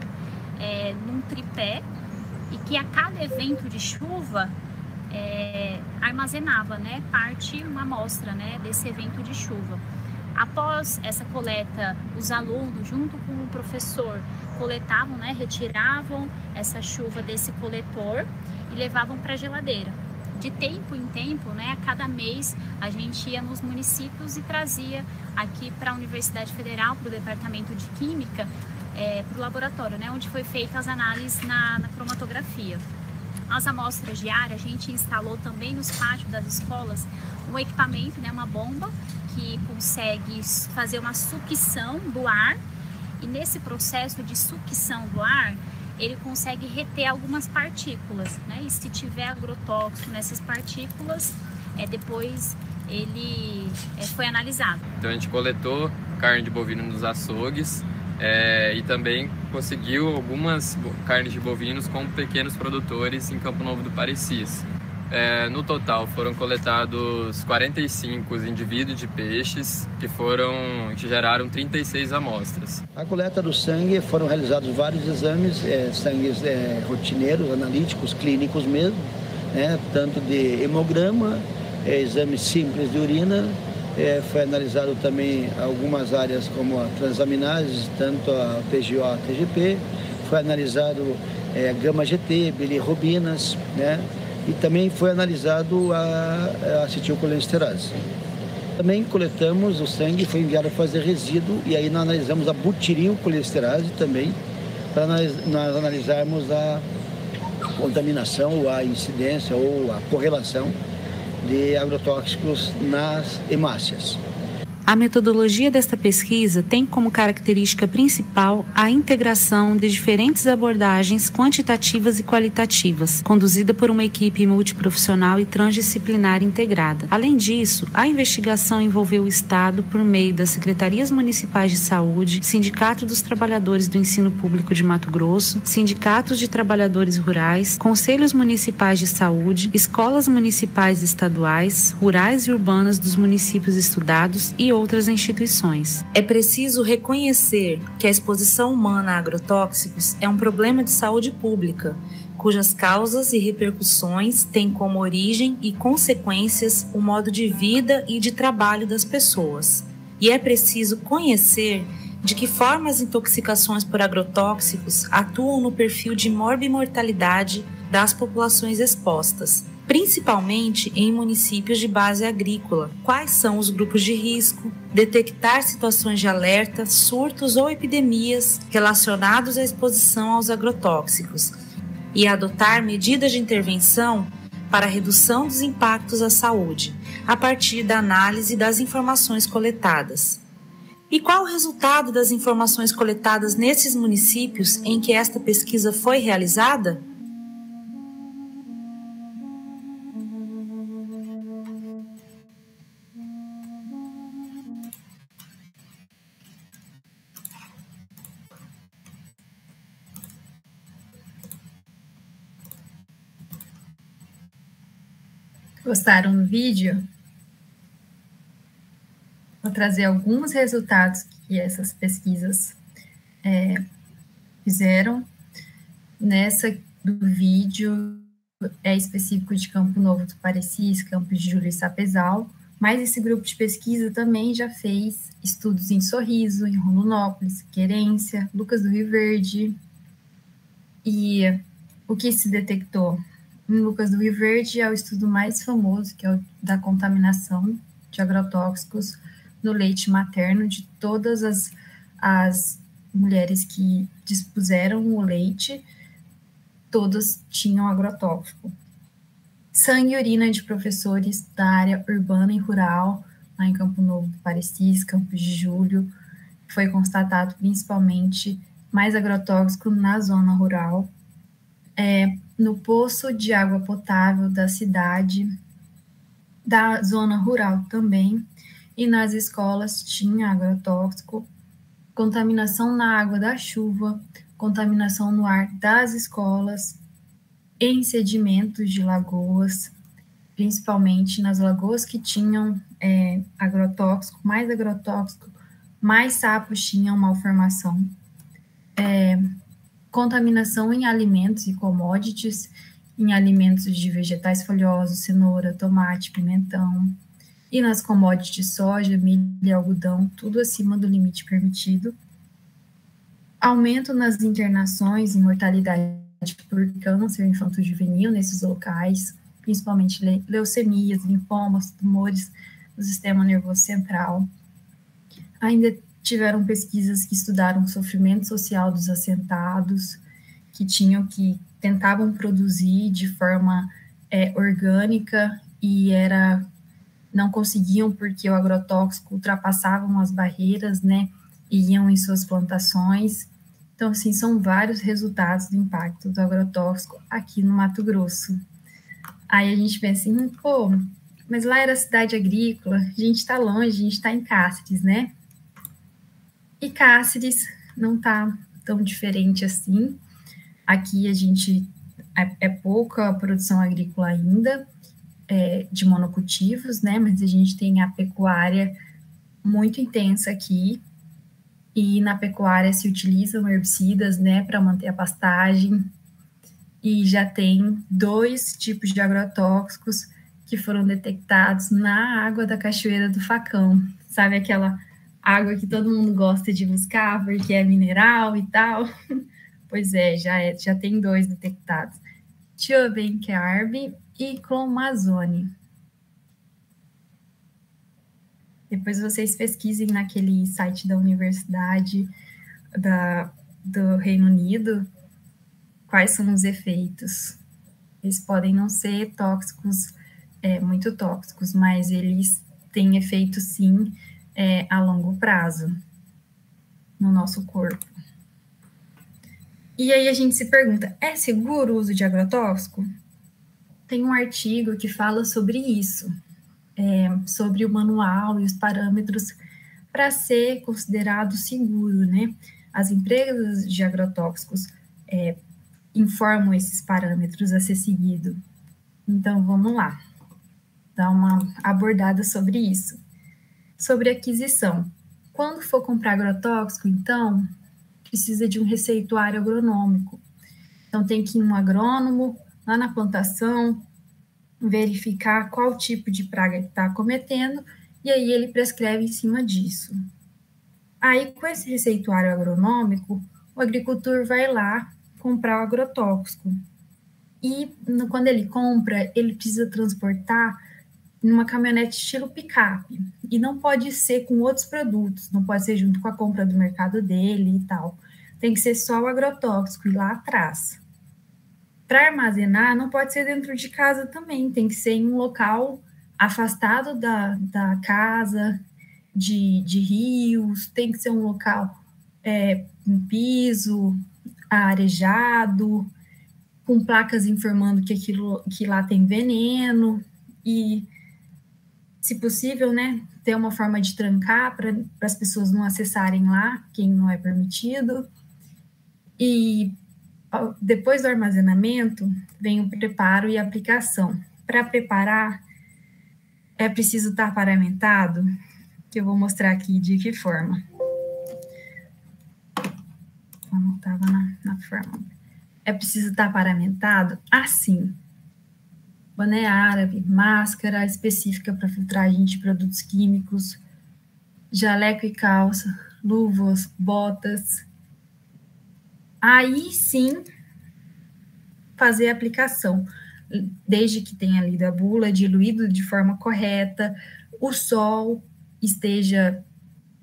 num tripé, e que a cada evento de chuva armazenava, né, uma amostra, né, desse evento de chuva. Após essa coleta, os alunos, junto com o professor, coletavam, né, retiravam essa chuva desse coletor e levavam para a geladeira. De tempo em tempo, né, a cada mês, a gente ia nos municípios e trazia aqui para a Universidade Federal, para o Departamento de Química, para o laboratório, né, onde foi feita as análises na cromatografia. As amostras diárias, a gente instalou também nos pátios das escolas um equipamento, né, uma bomba, que consegue fazer uma sucção do ar, e nesse processo de sucção do ar, ele consegue reter algumas partículas, né? E se tiver agrotóxico nessas partículas, depois ele foi analisado. Então a gente coletou carne de bovino nos açougues e também conseguiu algumas carnes de bovinos com pequenos produtores em Campo Novo do Parecis. No total foram coletados 45 indivíduos de peixes que geraram 36 amostras. A coleta do sangue foram realizados vários exames, sangues rotineiros, analíticos, clínicos mesmo, né, tanto de hemograma, exames simples de urina, foi analisado também algumas áreas como a transaminases, tanto a PGO, a TGP, foi analisado gama-GT, bilirrubinas, né? E também foi analisado a acetilcolinsterase. Também coletamos o sangue, foi enviado a fazer resíduo, e aí nós analisamos a butirilcolinsterase também, para nós analisarmos a contaminação, ou a incidência, ou a correlação de agrotóxicos nas hemácias. A metodologia desta pesquisa tem como característica principal a integração de diferentes abordagens quantitativas e qualitativas, conduzida por uma equipe multiprofissional e transdisciplinar integrada. Além disso, a investigação envolveu o Estado por meio das Secretarias Municipais de Saúde, Sindicato dos Trabalhadores do Ensino Público de Mato Grosso, Sindicatos de Trabalhadores Rurais, Conselhos Municipais de Saúde, Escolas Municipais e Estaduais, Rurais e Urbanas dos municípios estudados e outras instituições. É preciso reconhecer que a exposição humana a agrotóxicos é um problema de saúde pública, cujas causas e repercussões têm como origem e consequências o modo de vida e de trabalho das pessoas. E é preciso conhecer de que forma as intoxicações por agrotóxicos atuam no perfil de morbimortalidade das populações expostas, principalmente em municípios de base agrícola. Quais são os grupos de risco? Detectar situações de alerta, surtos ou epidemias relacionados à exposição aos agrotóxicos e adotar medidas de intervenção para a redução dos impactos à saúde, a partir da análise das informações coletadas. E qual o resultado das informações coletadas nesses municípios em que esta pesquisa foi realizada? Gostaram do vídeo? Vou trazer alguns resultados que essas pesquisas fizeram. Nessa do vídeo é específico de Campo Novo do Parecis, Campos de Júlio e Sapezal, mas esse grupo de pesquisa também já fez estudos em Sorriso, em Rondonópolis, Querência, Lucas do Rio Verde. E o que se detectou? Em Lucas do Rio Verde é o estudo mais famoso, que é o da contaminação de agrotóxicos no leite materno de todas as mulheres que dispuseram o leite, todas tinham agrotóxico. Sangue e urina de professores da área urbana e rural, lá em Campo Novo do Parecis, Campos de Júlio, foi constatado principalmente mais agrotóxico na zona rural. No poço de água potável da cidade, da zona rural também, e nas escolas tinha agrotóxico, contaminação na água da chuva, contaminação no ar das escolas, em sedimentos de lagoas, principalmente nas lagoas que tinham agrotóxico, mais sapos tinham malformação. Contaminação em alimentos e commodities, em alimentos de vegetais folhosos, cenoura, tomate, pimentão, e nas commodities soja, milho e algodão, tudo acima do limite permitido. Aumento nas internações e mortalidade por câncer infanto-juvenil nesses locais, principalmente leucemias, linfomas, tumores do sistema nervoso central. Ainda tiveram pesquisas que estudaram o sofrimento social dos assentados, que tentavam produzir de forma orgânica e não conseguiam porque o agrotóxico ultrapassavam as barreiras, né, e iam em suas plantações. Então, assim, são vários resultados do impacto do agrotóxico aqui no Mato Grosso. Aí a gente pensa assim, mas lá era cidade agrícola, a gente está longe, a gente está em Cáceres, né? E Cáceres não está tão diferente assim. Aqui a gente é pouca produção agrícola ainda, de monocultivos, né? Mas a gente tem a pecuária muito intensa aqui, e na pecuária se utilizam herbicidas, né, para manter a pastagem, e já tem 2 tipos de agrotóxicos que foram detectados na água da Cachoeira do Facão. Sabe aquela água que todo mundo gosta de buscar porque é mineral e tal? Pois já tem 2 detectados. Tiobenquearb e clomazone. Depois vocês pesquisem naquele site da Universidade do Reino Unido quais são os efeitos. Eles podem não ser tóxicos, muito tóxicos, mas eles têm efeito, sim, a longo prazo no nosso corpo. E aí a gente se pergunta, é seguro o uso de agrotóxico? Tem um artigo que fala sobre isso, sobre o manual e os parâmetros para ser considerado seguro, né? As empresas de agrotóxicos informam esses parâmetros a ser seguido. Então, vamos lá, dar uma abordada sobre isso. Sobre aquisição. Quando for comprar agrotóxico, então, precisa de um receituário agronômico. Então, tem que ir um agrônomo lá na plantação, verificar qual tipo de praga que está cometendo, e aí ele prescreve em cima disso. Aí, com esse receituário agronômico, o agricultor vai lá comprar o agrotóxico. E quando ele compra, ele precisa transportar numa caminhonete estilo picape. E não pode ser com outros produtos, não pode ser junto com a compra do mercado dele e tal. Tem que ser só o agrotóxico, e lá atrás. Para armazenar, não pode ser dentro de casa também, tem que ser em um local afastado da casa, de rios, tem que ser um local um piso, arejado, com placas informando que lá tem veneno, e, se possível, né, ter uma forma de trancar para as pessoas não acessarem lá, quem não é permitido. E depois do armazenamento, vem o preparo e aplicação. Para preparar, é preciso estar paramentado, que eu vou mostrar aqui de que forma. Como estava na forma. É preciso estar paramentado assim. Boné árabe, máscara específica para filtragem de produtos químicos, jaleco e calça, luvas, botas. Aí sim, fazer a aplicação, desde que tenha lido a bula, diluído de forma correta, o sol esteja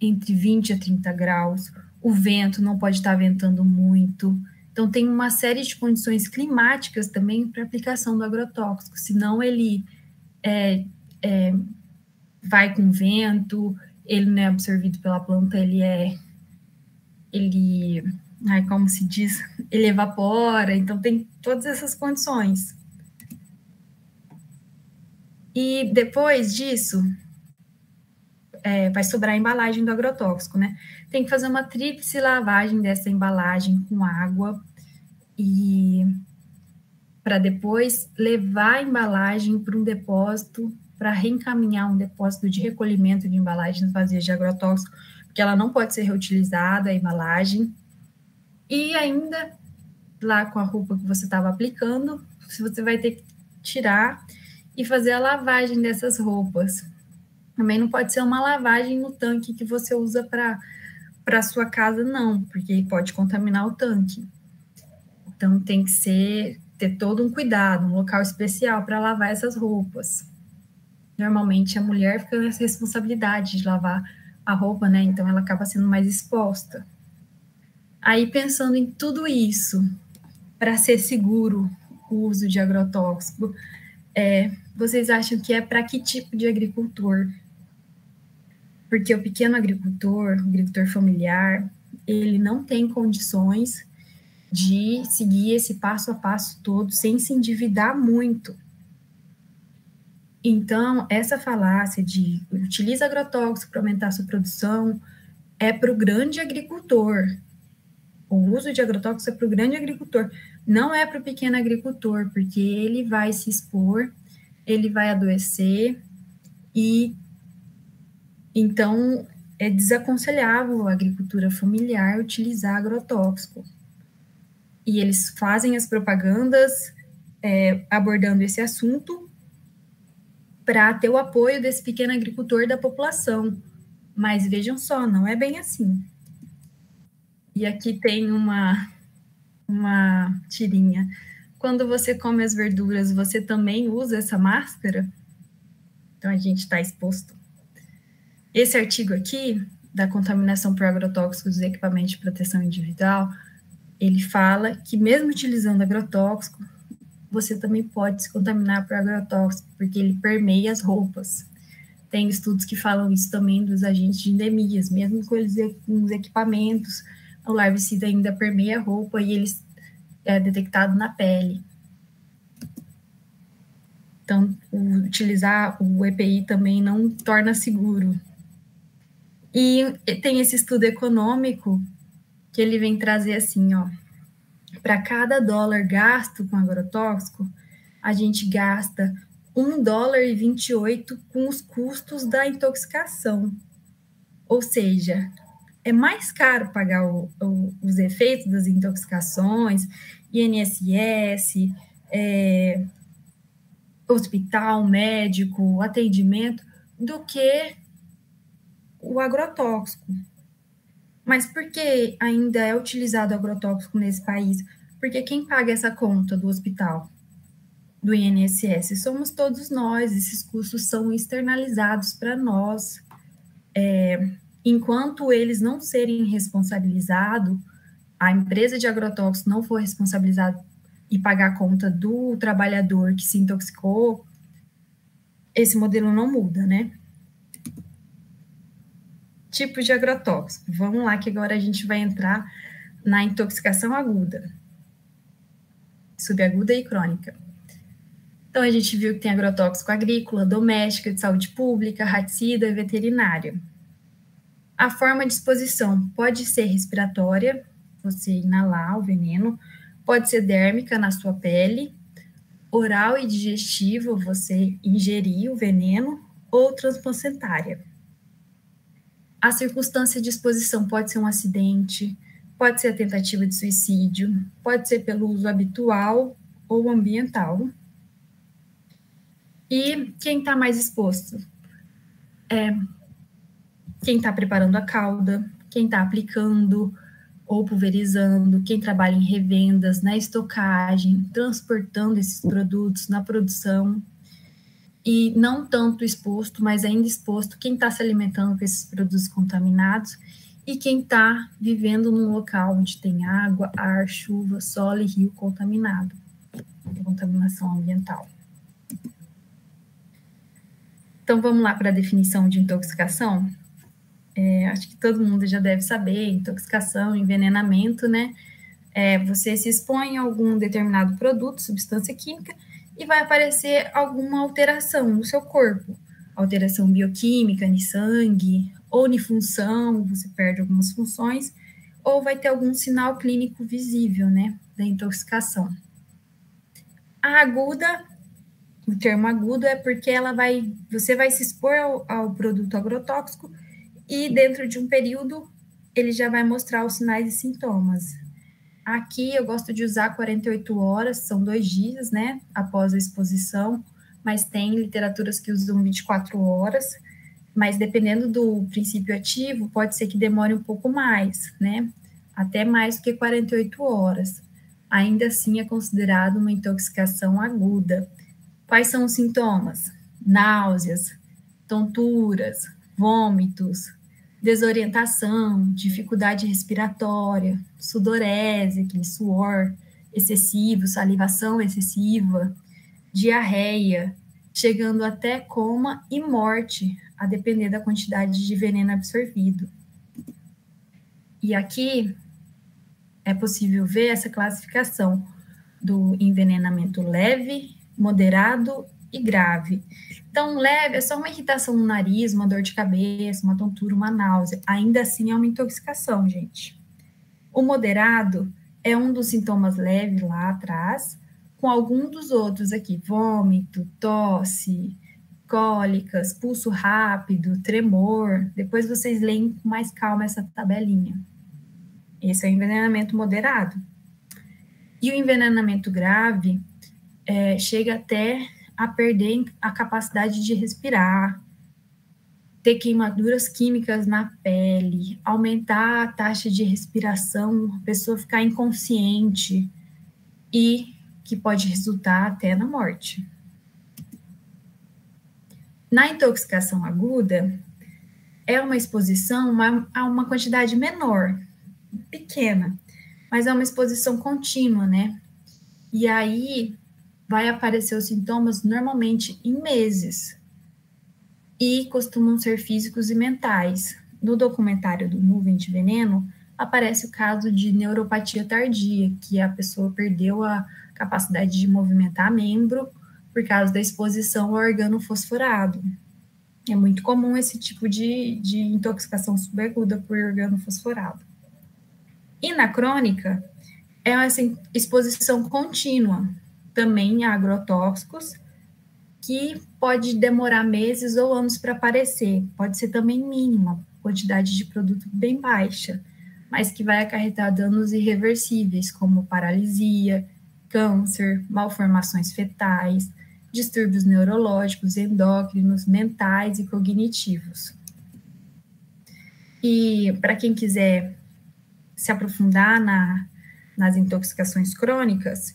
entre 20 a 30 graus, o vento não pode estar ventando muito. Então, tem uma série de condições climáticas também para aplicação do agrotóxico, senão ele vai com vento, ele não é absorvido pela planta, como se diz, ele evapora, então tem todas essas condições. E depois disso, vai sobrar a embalagem do agrotóxico, né? Tem que fazer uma tríplice lavagem dessa embalagem com água e para depois levar a embalagem para um depósito, para reencaminhar um depósito de recolhimento de embalagens vazias de agrotóxico, porque ela não pode ser reutilizada, a embalagem. E ainda, lá com a roupa que você estava aplicando, você vai ter que tirar e fazer a lavagem dessas roupas. Também não pode ser uma lavagem no tanque que você usa para a sua casa, não, porque pode contaminar o tanque. Então, tem que ter todo um cuidado, um local especial para lavar essas roupas. Normalmente, a mulher fica nessa responsabilidade de lavar a roupa, né? Então, ela acaba sendo mais exposta. Aí, pensando em tudo isso, para ser seguro o uso de agrotóxico, vocês acham que é para que tipo de agricultor? Porque o pequeno agricultor, o agricultor familiar, ele não tem condições de seguir esse passo a passo todo sem se endividar muito. Então, essa falácia de utiliza agrotóxico para aumentar a sua produção é para o grande agricultor. O uso de agrotóxicos é para o grande agricultor, não é para o pequeno agricultor, porque ele vai se expor, ele vai adoecer, e então é desaconselhável a agricultura familiar utilizar agrotóxico. E eles fazem as propagandas abordando esse assunto para ter o apoio desse pequeno agricultor da população. Mas vejam só, não é bem assim. E aqui tem uma tirinha. Quando você come as verduras, você também usa essa máscara? Então, a gente está exposto. Esse artigo aqui, da contaminação por agrotóxicos dos equipamentos de proteção individual, ele fala que mesmo utilizando agrotóxico, você também pode se contaminar por agrotóxico, porque ele permeia as roupas. Tem estudos que falam isso também dos agentes de endemias, mesmo com os equipamentos, o larvicida ainda permeia a roupa e ele é detectado na pele. Então, utilizar o EPI também não torna seguro. E tem esse estudo econômico que ele vem trazer assim, ó, para cada dólar gasto com agrotóxico, a gente gasta $1,28 com os custos da intoxicação. Ou seja, é mais caro pagar os efeitos das intoxicações, INSS, hospital, médico, atendimento, do que o agrotóxico. Mas por que ainda é utilizado agrotóxico nesse país? Porque quem paga essa conta do hospital, do INSS, somos todos nós. Esses custos são externalizados para nós. Enquanto eles não serem responsabilizados, a empresa de agrotóxico não for responsabilizada e pagar a conta do trabalhador que se intoxicou, esse modelo não muda, né? Tipos de agrotóxico. Vamos lá, que agora a gente vai entrar na intoxicação aguda, subaguda e crônica. Então, a gente viu que tem agrotóxico agrícola, doméstica, de saúde pública, raticida e veterinária. A forma de exposição pode ser respiratória, você inalar o veneno, pode ser dérmica na sua pele, oral e digestivo, você ingerir o veneno, ou transplacentária. A circunstância de exposição pode ser um acidente, pode ser a tentativa de suicídio, pode ser pelo uso habitual ou ambiental. E quem está mais exposto? Quem está preparando a cauda, quem está aplicando ou pulverizando, quem trabalha em revendas, na estocagem, transportando esses produtos, na produção. E não tanto exposto, mas ainda exposto quem está se alimentando com esses produtos contaminados e quem está vivendo num local onde tem água, ar, chuva, solo e rio contaminado, contaminação ambiental. Então, vamos lá para a definição de intoxicação. Acho que todo mundo já deve saber, intoxicação, envenenamento, né? Você se expõe a algum determinado produto, substância química, e vai aparecer alguma alteração no seu corpo. Alteração bioquímica, no sangue, ou em função, você perde algumas funções, ou vai ter algum sinal clínico visível, né, da intoxicação. A aguda, o termo agudo é porque você vai se expor ao produto agrotóxico e dentro de um período ele já vai mostrar os sinais e sintomas. Aqui eu gosto de usar 48 horas, são 2 dias, né, após a exposição, mas tem literaturas que usam 24 horas, mas dependendo do princípio ativo, pode ser que demore um pouco mais, né, até mais do que 48 horas. Ainda assim é considerado uma intoxicação aguda. Quais são os sintomas? Náuseas, tonturas, vômitos, desorientação, dificuldade respiratória, sudorese, aquele suor excessivo, salivação excessiva, diarreia, chegando até coma e morte, a depender da quantidade de veneno absorvido. E aqui é possível ver essa classificação do envenenamento leve, moderado e grave. Então, leve é só uma irritação no nariz, uma dor de cabeça, uma tontura, uma náusea. Ainda assim é uma intoxicação, gente. O moderado é um dos sintomas leves lá atrás, com algum dos outros aqui, vômito, tosse, cólicas, pulso rápido, tremor. Depois vocês leem com mais calma essa tabelinha. Esse é o envenenamento moderado. E o envenenamento grave chega até a perder a capacidade de respirar, ter queimaduras químicas na pele, aumentar a taxa de respiração, a pessoa ficar inconsciente e que pode resultar até na morte. Na intoxicação aguda, é uma exposição a uma quantidade menor, pequena, mas é uma exposição contínua, né? E aí vai aparecer os sintomas normalmente em meses e costumam ser físicos e mentais. No documentário do Nuvem de Veneno, aparece o caso de neuropatia tardia, que a pessoa perdeu a capacidade de movimentar membro por causa da exposição ao organo fosforado. É muito comum esse tipo de intoxicação subaguda por organo fosforado. E na crônica, é essa exposição contínua, também a agrotóxicos, que pode demorar meses ou anos para aparecer, pode ser também mínima, quantidade de produto bem baixa, mas que vai acarretar danos irreversíveis, como paralisia, câncer, malformações fetais, distúrbios neurológicos, endócrinos, mentais e cognitivos. E para quem quiser se aprofundar nas intoxicações crônicas,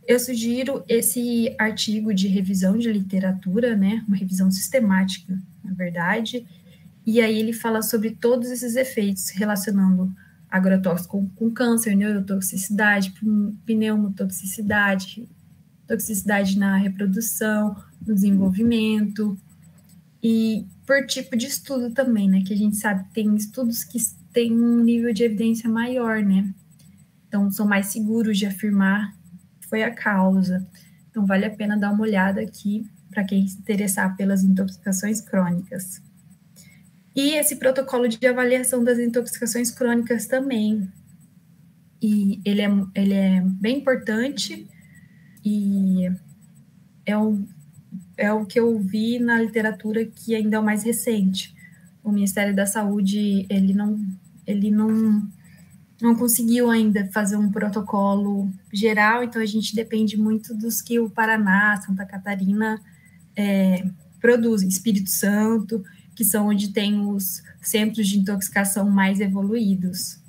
eu sugiro esse artigo de revisão de literatura, né, uma revisão sistemática, na verdade, e aí ele fala sobre todos esses efeitos relacionando agrotóxico com câncer, neurotoxicidade, pneumotoxicidade, toxicidade na reprodução, no desenvolvimento, e por tipo de estudo também, né, que a gente sabe que tem estudos que têm um nível de evidência maior, né, então são mais seguros de afirmar foi a causa. Então, vale a pena dar uma olhada aqui para quem se interessar pelas intoxicações crônicas. E esse protocolo de avaliação das intoxicações crônicas também. E ele é bem importante e é o que eu vi na literatura que ainda é o mais recente. O Ministério da Saúde, ele não conseguiu ainda fazer um protocolo geral, então a gente depende muito dos que o Paraná, Santa Catarina produzem, Espírito Santo, que são onde tem os centros de intoxicação mais evoluídos.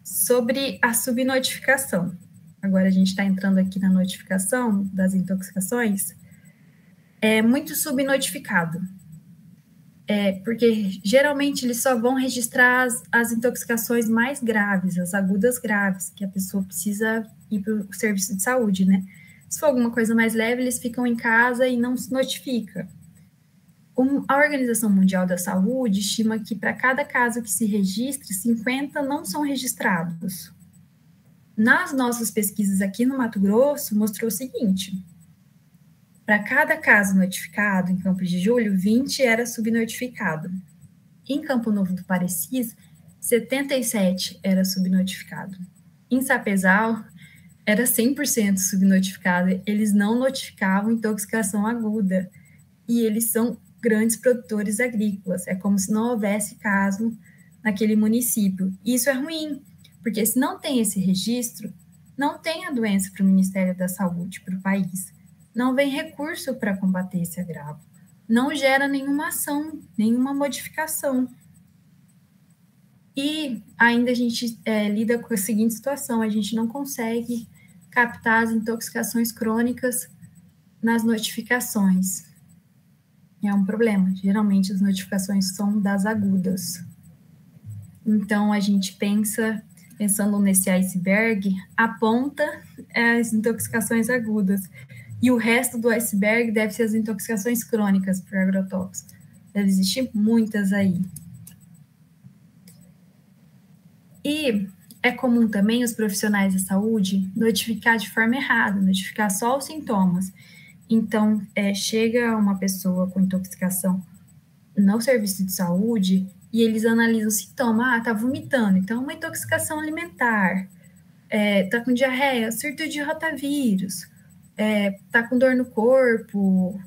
Sobre a subnotificação. Agora a gente está entrando aqui na notificação das intoxicações. É muito subnotificado. Porque geralmente eles só vão registrar as intoxicações mais graves, as agudas graves, que a pessoa precisa ir para o serviço de saúde, né? Se for alguma coisa mais leve, eles ficam em casa e não se notifica. A Organização Mundial da Saúde estima que para cada caso que se registre, 50 não são registrados. Nas nossas pesquisas aqui no Mato Grosso, mostrou o seguinte: para cada caso notificado em Campos de Julho, 20 era subnotificado. Em Campo Novo do Parecis, 77 era subnotificado. Em Sapezal, era 100% subnotificado. Eles não notificavam intoxicação aguda. E eles são grandes produtores agrícolas. É como se não houvesse caso naquele município. E isso é ruim, porque se não tem esse registro, não tem a doença para o Ministério da Saúde, para o país. Não vem recurso para combater esse agravo. Não gera nenhuma ação, nenhuma modificação. E ainda a gente lida com a seguinte situação: a gente não consegue captar as intoxicações crônicas nas notificações. É um problema. Geralmente as notificações são das agudas. Então a gente pensando nesse iceberg, a ponta é as intoxicações agudas. E o resto do iceberg deve ser as intoxicações crônicas por agrotóxicos. Deve existir muitas aí. E é comum também os profissionais da saúde notificar de forma errada, notificar só os sintomas. Então, chega uma pessoa com intoxicação no serviço de saúde e eles analisam o sintoma. Tá vomitando, então uma intoxicação alimentar. Tá com diarreia, surto de rotavírus. Tá com dor no corpo,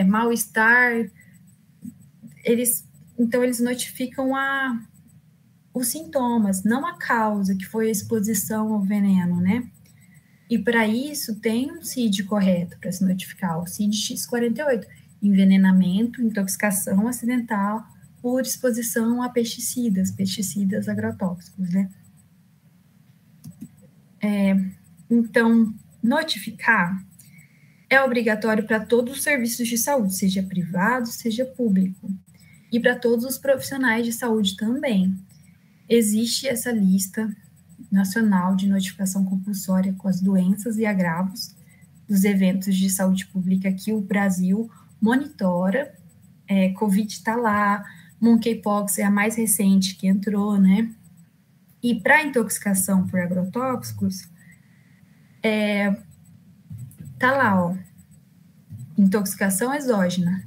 mal-estar. Então, eles notificam os sintomas, não a causa, que foi a exposição ao veneno, né? E para isso tem um CID correto para se notificar, o CID X48, envenenamento, intoxicação acidental por exposição a pesticidas agrotóxicos, né? Então, notificar é obrigatório para todos os serviços de saúde, seja privado, seja público, e para todos os profissionais de saúde também. Existe essa lista nacional de notificação compulsória com as doenças e agravos dos eventos de saúde pública que o Brasil monitora. Covid está lá, monkeypox é a mais recente que entrou, né? E para intoxicação por agrotóxicos, tá lá, ó, intoxicação exógena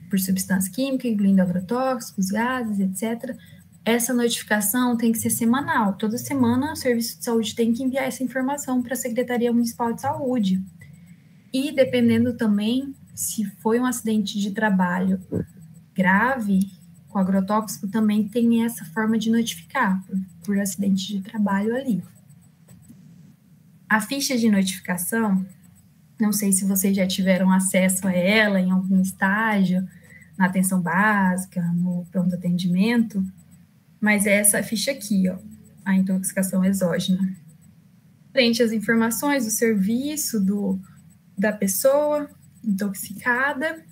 por substância química, incluindo agrotóxicos, gases, etc. Essa notificação tem que ser semanal. Toda semana o Serviço de Saúde tem que enviar essa informação para a Secretaria Municipal de Saúde. E dependendo também, se foi um acidente de trabalho grave, com agrotóxico também tem essa forma de notificar, por acidente de trabalho ali. A ficha de notificação, não sei se vocês já tiveram acesso a ela em algum estágio, na atenção básica, no pronto atendimento, mas é essa ficha aqui, ó, a intoxicação exógena. Frente às informações do serviço da pessoa intoxicada,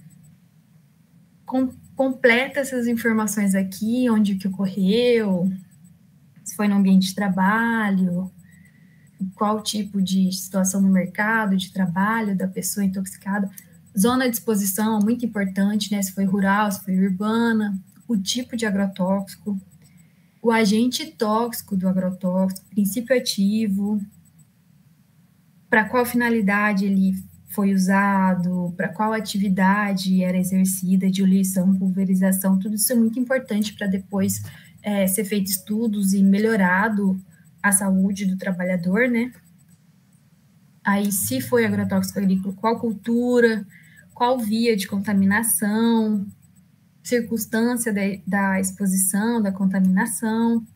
completa essas informações aqui, onde que ocorreu, se foi no ambiente de trabalho, qual tipo de situação no mercado de trabalho da pessoa intoxicada, zona de exposição, muito importante, né, se foi rural, se foi urbana, o tipo de agrotóxico, o agente tóxico do agrotóxico, princípio ativo, para qual finalidade ele foi usado, para qual atividade era exercida, diluição, pulverização, tudo isso é muito importante para depois ser feito estudos e melhorado a saúde do trabalhador, né? Aí, se foi agrotóxico agrícola, qual cultura, qual via de contaminação, circunstância da exposição, da contaminação,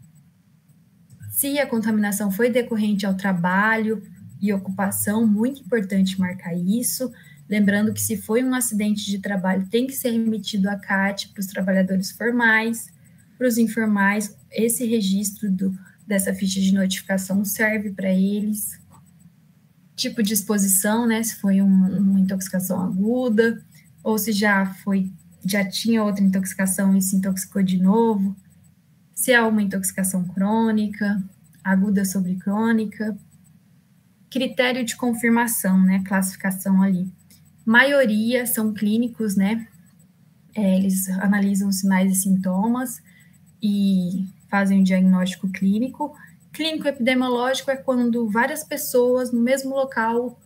se a contaminação foi decorrente ao trabalho e ocupação, muito importante marcar isso, lembrando que se foi um acidente de trabalho, tem que ser remetido à CAT para os trabalhadores formais, para os informais, esse registro dessa ficha de notificação serve para eles. Tipo de exposição, né, se foi uma intoxicação aguda, ou se já tinha outra intoxicação e se intoxicou de novo, se é uma intoxicação crônica, aguda sobre crônica, critério de confirmação, né, classificação ali. Maioria são clínicos, né, eles analisam sinais e sintomas e fazem um diagnóstico clínico. Clínico epidemiológico é quando várias pessoas no mesmo local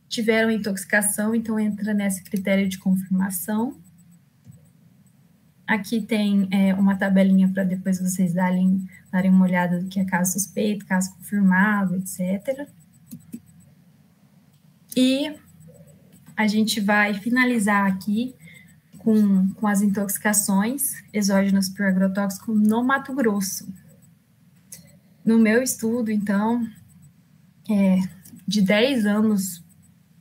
tiveram intoxicação, então entra nesse critério de confirmação. Aqui tem uma tabelinha para depois vocês darem uma olhada do que é caso suspeito, caso confirmado, etc. E a gente vai finalizar aqui com as intoxicações exógenas por agrotóxico no Mato Grosso. No meu estudo, então, de 10 anos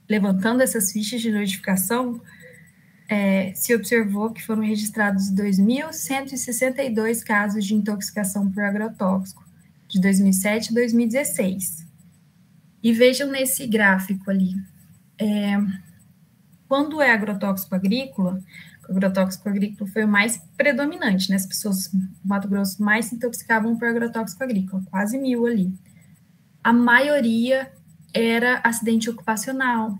levantando essas fichas de notificação, se observou que foram registrados 2.162 casos de intoxicação por agrotóxico, de 2007 a 2016. E vejam nesse gráfico ali, quando é agrotóxico agrícola, o agrotóxico agrícola foi o mais predominante, né? As pessoas do Mato Grosso mais se intoxicavam por agrotóxico agrícola, quase 1.000 ali. A maioria era acidente ocupacional,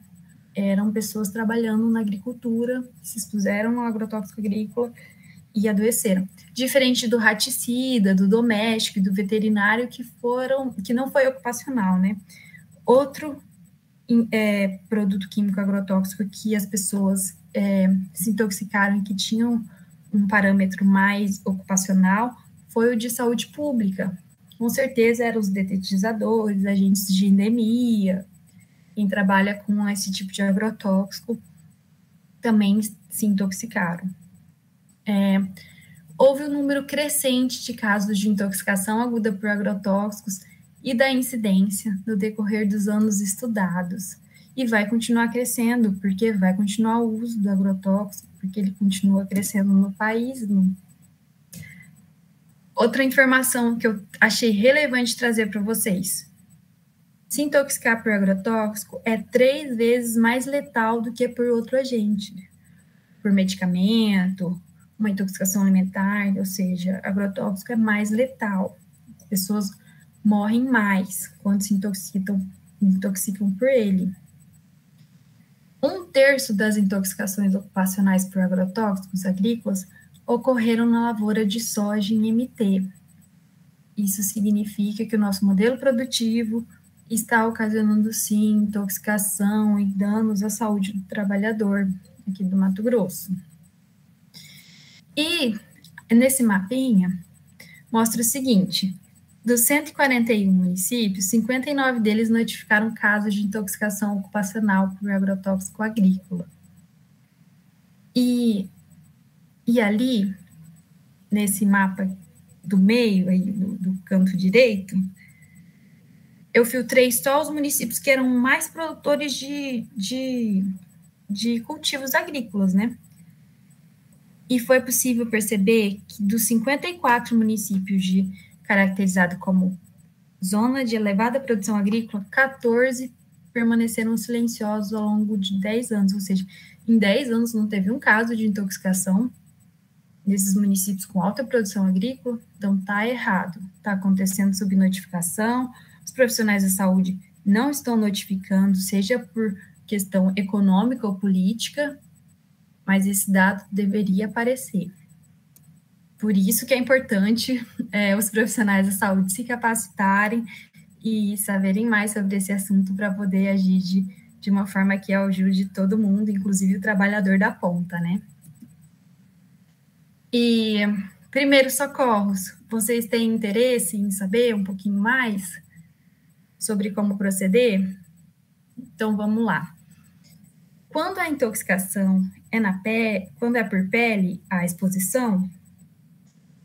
eram pessoas trabalhando na agricultura, se expuseram ao agrotóxico agrícola e adoeceram. Diferente do raticida, do doméstico e do veterinário, que não foi ocupacional, né? Outro produto químico agrotóxico que as pessoas se intoxicaram e que tinham um parâmetro mais ocupacional foi o de saúde pública. Com certeza eram os detetizadores, agentes de endemia, quem trabalha com esse tipo de agrotóxico também se intoxicaram. Houve um número crescente de casos de intoxicação aguda por agrotóxicos e da incidência no decorrer dos anos estudados. E vai continuar crescendo, porque vai continuar o uso do agrotóxico, porque ele continua crescendo no país. Outra informação que eu achei relevante trazer para vocês. Se intoxicar por agrotóxico é 3 vezes mais letal do que por outro agente. Por medicamento, uma intoxicação alimentar, ou seja, agrotóxico é mais letal. As pessoas morrem mais quando se intoxicam por ele. 1/3 das intoxicações ocupacionais por agrotóxicos agrícolas ocorreram na lavoura de soja em MT. Isso significa que o nosso modelo produtivo está ocasionando, sim, intoxicação e danos à saúde do trabalhador aqui do Mato Grosso. E nesse mapinha mostra o seguinte: dos 141 municípios, 59 deles notificaram casos de intoxicação ocupacional por agrotóxico agrícola. E ali, nesse mapa do meio, aí, do canto direito, eu filtrei só os municípios que eram mais produtores de cultivos agrícolas, né? E foi possível perceber que dos 54 municípios caracterizados como zona de elevada produção agrícola, 14 permaneceram silenciosos ao longo de 10 anos, ou seja, em 10 anos não teve um caso de intoxicação nesses municípios com alta produção agrícola, então está errado, está acontecendo subnotificação, os profissionais da saúde não estão notificando, seja por questão econômica ou política, mas esse dado deveria aparecer. Por isso que é importante os profissionais da saúde se capacitarem e saberem mais sobre esse assunto para poder agir de uma forma que ajude todo mundo, inclusive o trabalhador da ponta, né? E primeiros socorros, vocês têm interesse em saber um pouquinho mais sobre como proceder? Então, vamos lá. Quando a intoxicação é na pele, quando é por pele, a exposição,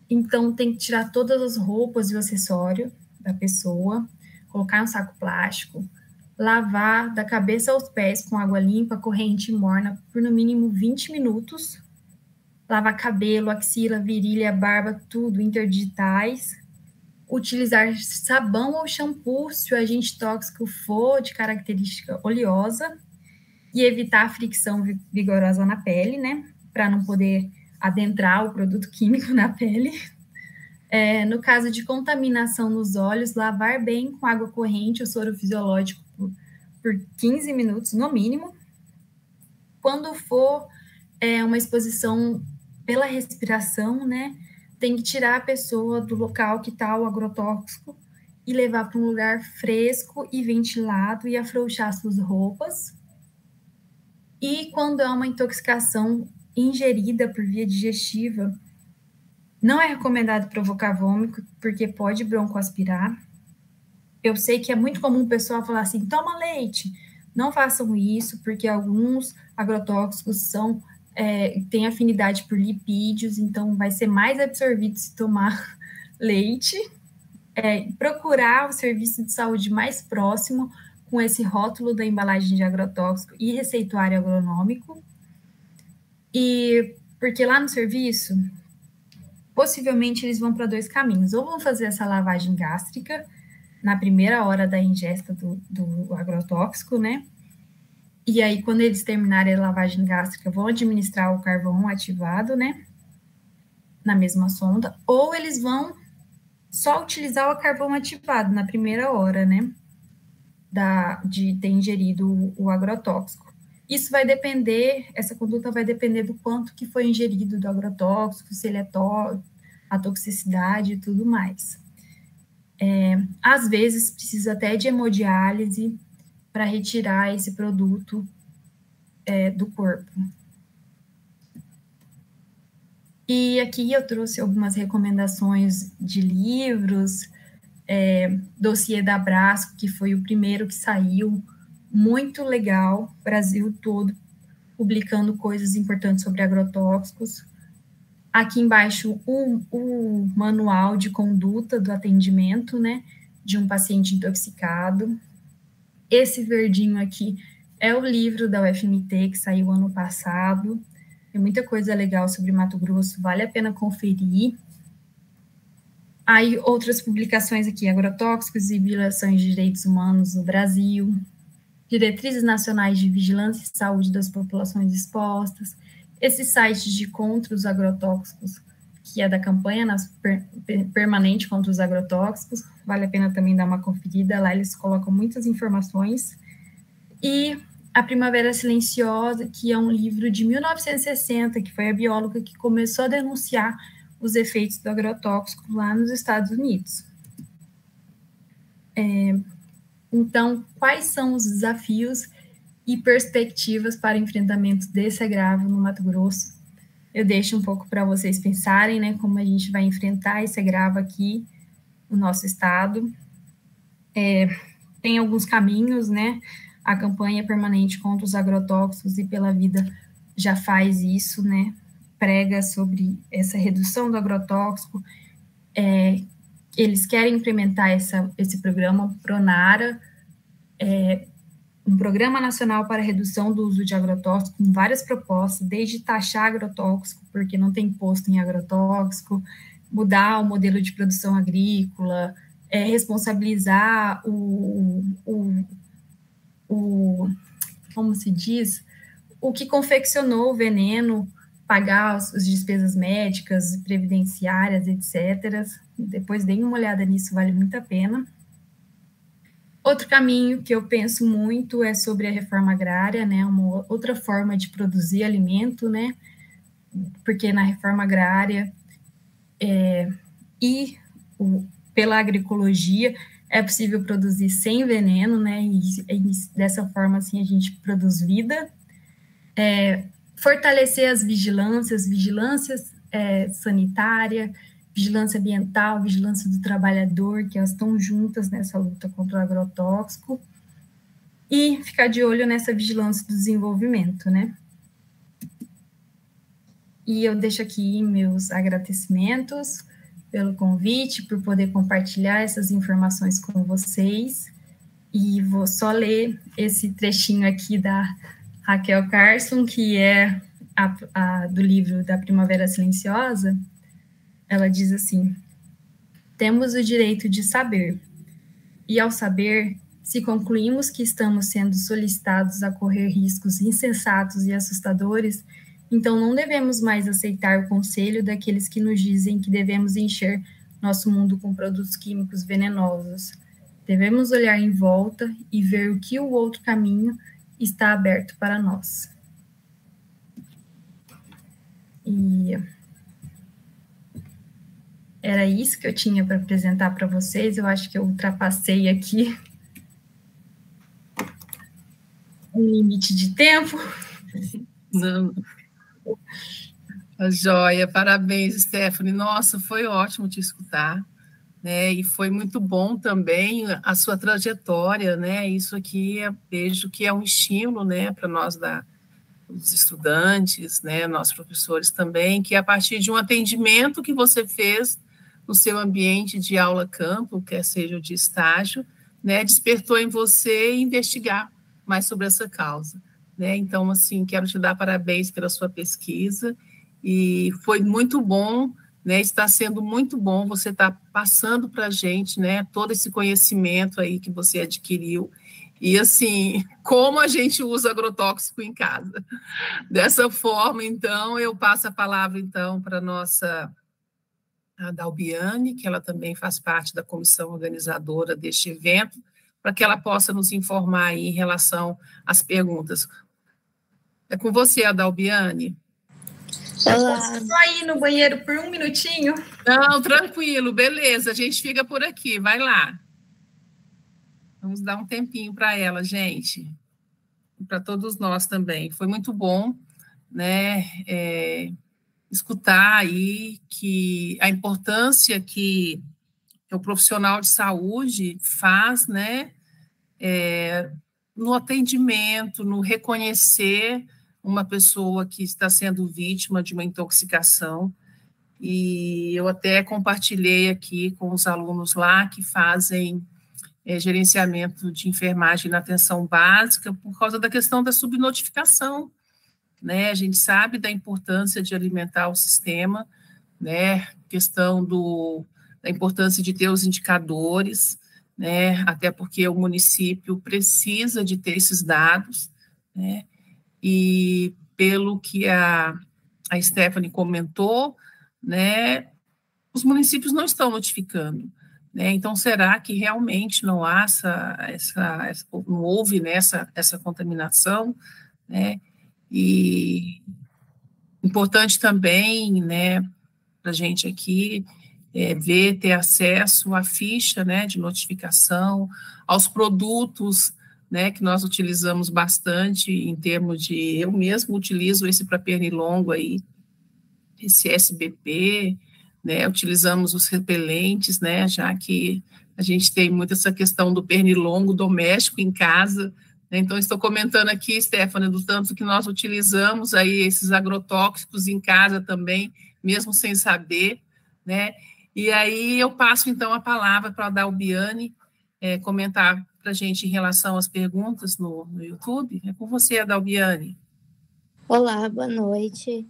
então tem que tirar todas as roupas e o acessório da pessoa, colocar em um saco plástico, lavar da cabeça aos pés com água limpa, corrente e morna por no mínimo 20 minutos, lavar cabelo, axila, virilha, barba, tudo, interdigitais, utilizar sabão ou shampoo se o agente tóxico for de característica oleosa, e evitar a fricção vigorosa na pele, né, para não poder adentrar o produto químico na pele. No caso de contaminação nos olhos, lavar bem com água corrente ou soro fisiológico por 15 minutos, no mínimo. Quando for uma exposição pela respiração, né, tem que tirar a pessoa do local que está o agrotóxico e levar para um lugar fresco e ventilado e afrouxar suas roupas. E quando há uma intoxicação ingerida por via digestiva, não é recomendado provocar vômito, porque pode broncoaspirar. Eu sei que é muito comum o pessoal falar assim, toma leite. Não façam isso, porque alguns agrotóxicos têm afinidade por lipídios, então vai ser mais absorvido se tomar leite. Procurar o serviço de saúde mais próximo, com esse rótulo da embalagem de agrotóxico e receituário agronômico. E porque lá no serviço, possivelmente eles vão para 2 caminhos. Ou vão fazer essa lavagem gástrica na primeira hora da ingesta do agrotóxico, né? E aí, quando eles terminarem a lavagem gástrica, vão administrar o carvão ativado, né? Na mesma sonda. Ou eles vão só utilizar o carvão ativado na primeira hora, né? De ter ingerido o agrotóxico. Isso vai depender, essa conduta vai depender do quanto que foi ingerido do agrotóxico, se ele é a toxicidade e tudo mais. Às vezes, precisa até de hemodiálise para retirar esse produto do corpo. E aqui eu trouxe algumas recomendações de livros, dossiê da Abrasco, que foi o primeiro que saiu, muito legal, Brasil todo, publicando coisas importantes sobre agrotóxicos. Aqui embaixo, o manual de conduta do atendimento, né, de um paciente intoxicado. Esse verdinho aqui é o livro da UFMT, que saiu ano passado. Tem muita coisa legal sobre Mato Grosso, vale a pena conferir. Aí, outras publicações aqui, agrotóxicos e violações de direitos humanos no Brasil, diretrizes nacionais de vigilância e saúde das populações expostas, esse site de contra os agrotóxicos, que é da campanha permanente contra os agrotóxicos, vale a pena também dar uma conferida, lá eles colocam muitas informações. E A Primavera Silenciosa, que é um livro de 1960, que foi a bióloga que começou a denunciar os efeitos do agrotóxico lá nos Estados Unidos. Então, quais são os desafios e perspectivas para enfrentamento desse agravo no Mato Grosso? Eu deixo um pouco para vocês pensarem, né, como a gente vai enfrentar esse agravo aqui no nosso estado. Tem alguns caminhos, né? A campanha permanente contra os agrotóxicos e pela vida já faz isso, né? Prega sobre essa redução do agrotóxico. Eles querem implementar esse programa Pronara, um programa nacional para redução do uso de agrotóxico, com várias propostas, desde taxar agrotóxico, porque não tem imposto em agrotóxico, mudar o modelo de produção agrícola, responsabilizar como se diz, o que confeccionou o veneno, pagar as despesas médicas, previdenciárias, etc. Depois deem uma olhada nisso, vale muito a pena. Outro caminho que eu penso muito é sobre a reforma agrária, né, uma outra forma de produzir alimento, né, porque na reforma agrária pela agroecologia é possível produzir sem veneno, né, e dessa forma, assim, a gente produz vida. Fortalecer as vigilâncias sanitária, vigilância ambiental, vigilância do trabalhador, que elas estão juntas nessa luta contra o agrotóxico. e ficar de olho nessa vigilância do desenvolvimento, né? E eu deixo aqui meus agradecimentos pelo convite, por poder compartilhar essas informações com vocês. E vou só ler esse trechinho aqui da Raquel Carson, que é do livro da Primavera Silenciosa. Ela diz assim: temos o direito de saber, e ao saber, se concluímos que estamos sendo solicitados a correr riscos insensatos e assustadores, então não devemos mais aceitar o conselho daqueles que nos dizem que devemos encher nosso mundo com produtos químicos venenosos. Devemos olhar em volta e ver o que o outro caminho está aberto para nós. E era isso que eu tinha para apresentar para vocês. Eu acho que eu ultrapassei aqui um limite de tempo. Não. Joia, parabéns, Stephanie. Nossa, foi ótimo te escutar, né? E foi muito bom também a sua trajetória, né? Isso aqui vejo que é um estímulo, né, para nós os estudantes, né, nós professores também, que a partir de um atendimento que você fez no seu ambiente de aula-campo, quer seja de estágio, né, despertou em você investigar mais sobre essa causa, né? Então, assim, quero te dar parabéns pela sua pesquisa, e foi muito bom, né? Está sendo muito bom você estar passando para a gente, né, todo esse conhecimento aí que você adquiriu, e assim, como a gente usa agrotóxico em casa. Dessa forma, então, eu passo a palavra, então, para a Dalbiane, que ela também faz parte da comissão organizadora deste evento, para que ela possa nos informar aí em relação às perguntas. É com você, Adalbiane. Olá. Só ir no banheiro por um minutinho? Não, tranquilo, beleza, a gente fica por aqui, vai lá. Vamos dar um tempinho para ela, gente, e para todos nós também. Foi muito bom, né, escutar aí que a importância que o profissional de saúde faz, né, no atendimento, no reconhecer uma pessoa que está sendo vítima de uma intoxicação. E eu até compartilhei aqui com os alunos lá que fazem gerenciamento de enfermagem na atenção básica por causa da questão da subnotificação, né? A gente sabe da importância de alimentar o sistema, né? Questão da importância de ter os indicadores, né? Até porque o município precisa de ter esses dados, né? E pelo que a Stephanie comentou, né, os municípios não estão notificando, né? Então, será que realmente não há não houve, né, essa contaminação, né? E importante também, né, para a gente aqui ter acesso à ficha, né, de notificação, aos produtos, né, que nós utilizamos bastante em termos de, eu mesmo utilizo esse para pernilongo aí, esse SBP, né, utilizamos os repelentes, né, já que a gente tem muito essa questão do pernilongo doméstico em casa, né? Então estou comentando aqui, Stephanie, do tanto que nós utilizamos aí esses agrotóxicos em casa também, mesmo sem saber, né, e aí eu passo então a palavra para a Dalbiane comentar para a gente em relação às perguntas no YouTube. É com você, Adalbiane. Olá, boa noite.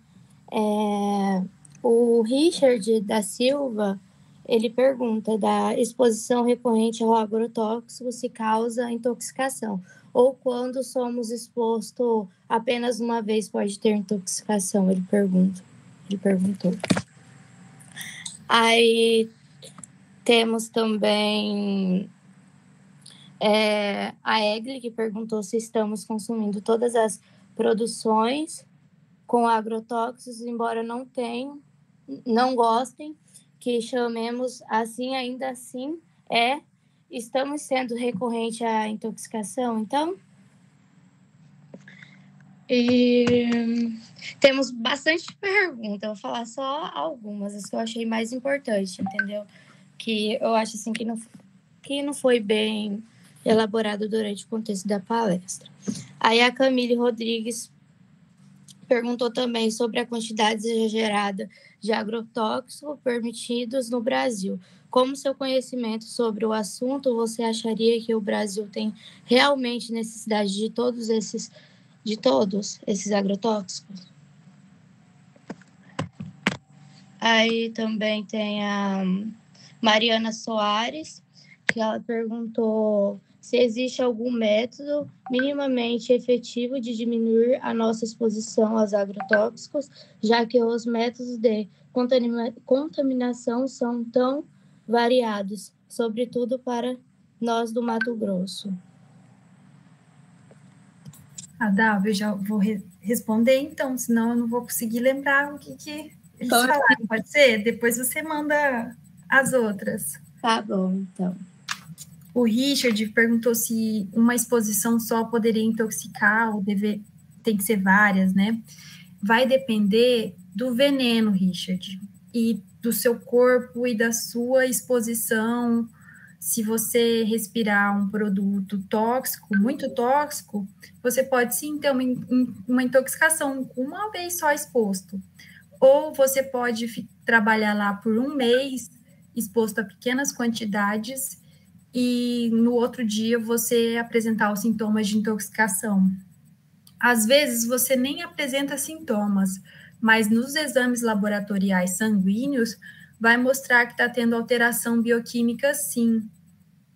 O Richard da Silva, ele pergunta da exposição recorrente ao agrotóxico se causa intoxicação, ou quando somos expostos apenas uma vez pode ter intoxicação, ele perguntou. Aí temos também a Egli, que perguntou se estamos consumindo todas as produções com agrotóxicos, embora não gostem, que chamemos assim, ainda assim, estamos sendo recorrente à intoxicação, então? E temos bastante perguntas, eu vou falar só algumas, as que eu achei mais importantes, entendeu? Que eu acho assim que não foi bem elaborado durante o contexto da palestra. Aí a Camille Rodrigues perguntou também sobre a quantidade exagerada de agrotóxicos permitidos no Brasil. Como seu conhecimento sobre o assunto, você acharia que o Brasil tem realmente necessidade de todos esses agrotóxicos? Aí também tem a Mariana Soares, que ela perguntou se existe algum método minimamente efetivo de diminuir a nossa exposição aos agrotóxicos, já que os métodos de contaminação são tão variados, sobretudo para nós do Mato Grosso. Dalva, eu já vou responder, então, senão eu não vou conseguir lembrar o que eles falaram. Pode ser? Depois você manda as outras. Tá bom, então. O Richard perguntou se uma exposição só poderia intoxicar ou tem que ser várias, né? Vai depender do veneno, Richard, e do seu corpo e da sua exposição. Se você respirar um produto tóxico, muito tóxico, você pode sim ter uma intoxicação uma vez só exposto. Ou você pode trabalhar lá por um mês, exposto a pequenas quantidades, e no outro dia você apresentar os sintomas de intoxicação. Às vezes você nem apresenta sintomas, mas nos exames laboratoriais sanguíneos vai mostrar que está tendo alteração bioquímica sim.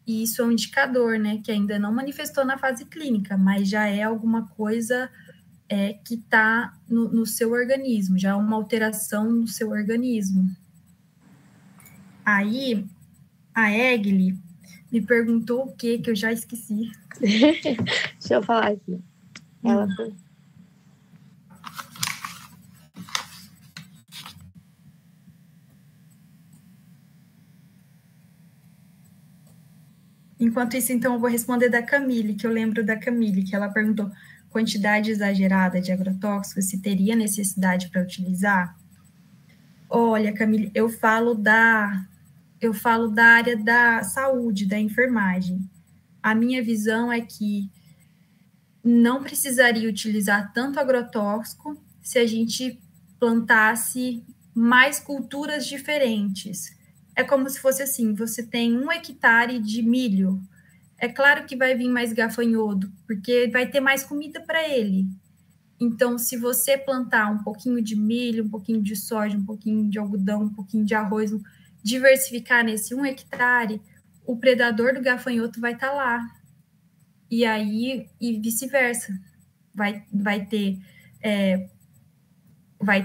E isso é um indicador, né, que ainda não manifestou na fase clínica, mas já é alguma coisa que está no seu organismo, já é uma alteração no seu organismo. Aí, a Egli me perguntou o que eu já esqueci. Deixa eu falar aqui. Ela Enquanto isso, então, eu vou responder da Camille, que eu lembro da Camille, que ela perguntou quantidade exagerada de agrotóxicos, se teria necessidade para utilizar. Olha, Camille, eu falo da área da saúde, da enfermagem. A minha visão é que não precisaria utilizar tanto agrotóxico se a gente plantasse mais culturas diferentes. É como se fosse assim, você tem 1 hectare de milho, é claro que vai vir mais gafanhoto, porque vai ter mais comida para ele. Então, se você plantar um pouquinho de milho, um pouquinho de soja, um pouquinho de algodão, um pouquinho de arroz, diversificar nesse 1 hectare, o predador do gafanhoto vai estar lá. E aí, e vice-versa. Vai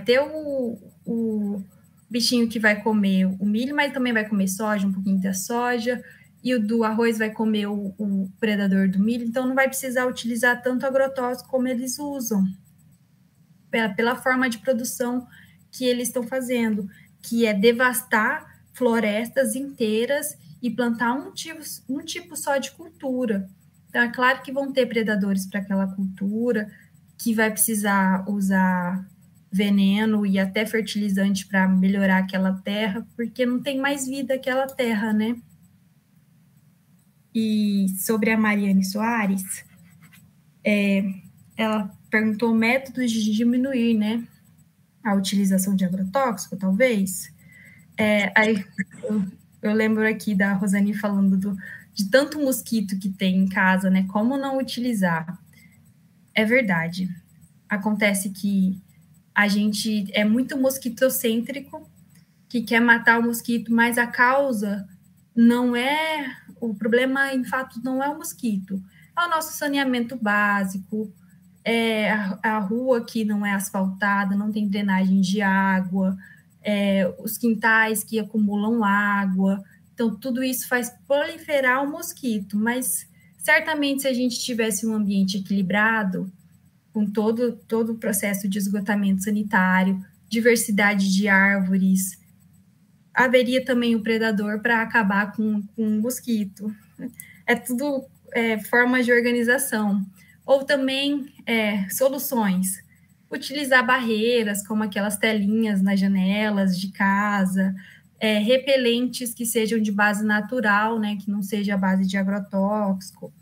ter o bichinho que vai comer o milho, mas também vai comer soja, um pouquinho da soja, e o do arroz vai comer o predador do milho, então não vai precisar utilizar tanto agrotóxico como eles usam, pela forma de produção que eles estão fazendo, que é devastar florestas inteiras e plantar um tipo só de cultura. Então, é claro que vão ter predadores para aquela cultura, que vai precisar usar veneno e até fertilizante para melhorar aquela terra, porque não tem mais vida aquela terra, né? E sobre a Mariane Soares, ela perguntou métodos de diminuir, né, a utilização de agrotóxico, talvez. Aí eu lembro aqui da Rosane falando de tanto mosquito que tem em casa, né, como não utilizar. É verdade. Acontece que a gente é muito mosquitocêntrico, que quer matar o mosquito, mas a causa não é, o problema, em fato, não é o mosquito, é o nosso saneamento básico, a rua que não é asfaltada, não tem drenagem de água, os quintais que acumulam água, então tudo isso faz proliferar o mosquito, mas certamente se a gente tivesse um ambiente equilibrado, com todo o processo de esgotamento sanitário, diversidade de árvores, haveria também o predador para acabar com o mosquito. É tudo formas de organização. Ou também soluções. Utilizar barreiras, como aquelas telinhas nas janelas de casa, repelentes que sejam de base natural, né, que não seja a base de agrotóxico.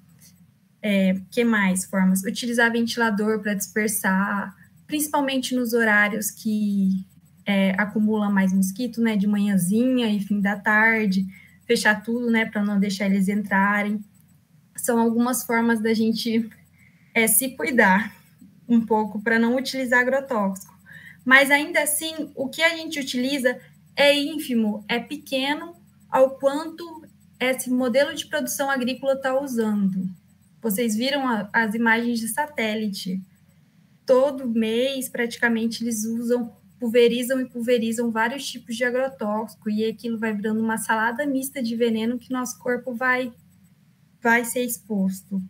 Que mais formas? Utilizar ventilador para dispersar, principalmente nos horários que acumulam mais mosquito, né, de manhãzinha e fim da tarde, fechar tudo, né, para não deixar eles entrarem. São algumas formas da gente se cuidar um pouco para não utilizar agrotóxico. Mas ainda assim, o que a gente utiliza é ínfimo, é pequeno ao quanto esse modelo de produção agrícola está usando. Vocês viram as imagens de satélite. Todo mês, praticamente, eles pulverizam vários tipos de agrotóxico, e aquilo vai virando uma salada mista de veneno que nosso corpo vai ser exposto.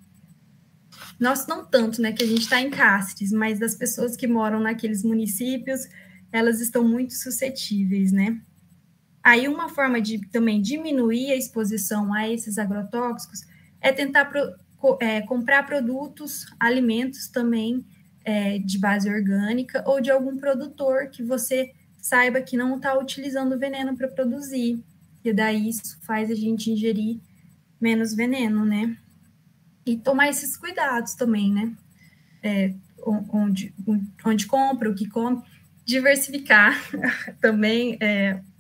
Nós não tanto, né, que a gente está em Cáceres, mas das pessoas que moram naqueles municípios, elas estão muito suscetíveis, né? Aí uma forma de também diminuir a exposição a esses agrotóxicos é tentar comprar produtos, alimentos também de base orgânica ou de algum produtor que você saiba que não está utilizando veneno para produzir, e daí isso faz a gente ingerir menos veneno, né? E tomar esses cuidados também, né? Onde compra, o que come, diversificar. Também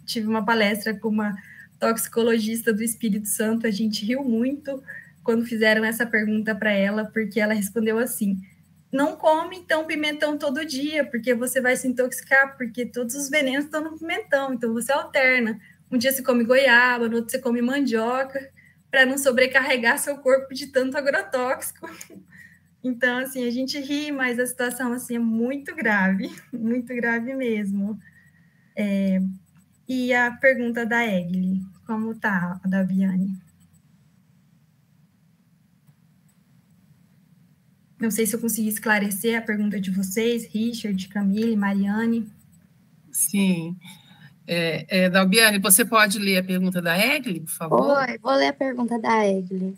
tive uma palestra com uma toxicologista do Espírito Santo, a gente riu muito quando fizeram essa pergunta para ela, porque ela respondeu assim: não come, então, pimentão todo dia, porque você vai se intoxicar, porque todos os venenos estão no pimentão, então você alterna. Um dia você come goiaba, no outro você come mandioca, para não sobrecarregar seu corpo de tanto agrotóxico. Então, assim, a gente ri, mas a situação, assim, é muito grave mesmo. E a pergunta da Egli, como tá, a da Viane? Não sei se eu consegui esclarecer a pergunta de vocês, Richard, Camille, Mariane. Sim. Dalbiane, você pode ler a pergunta da Egli, por favor? Oi, vou ler a pergunta da Egli.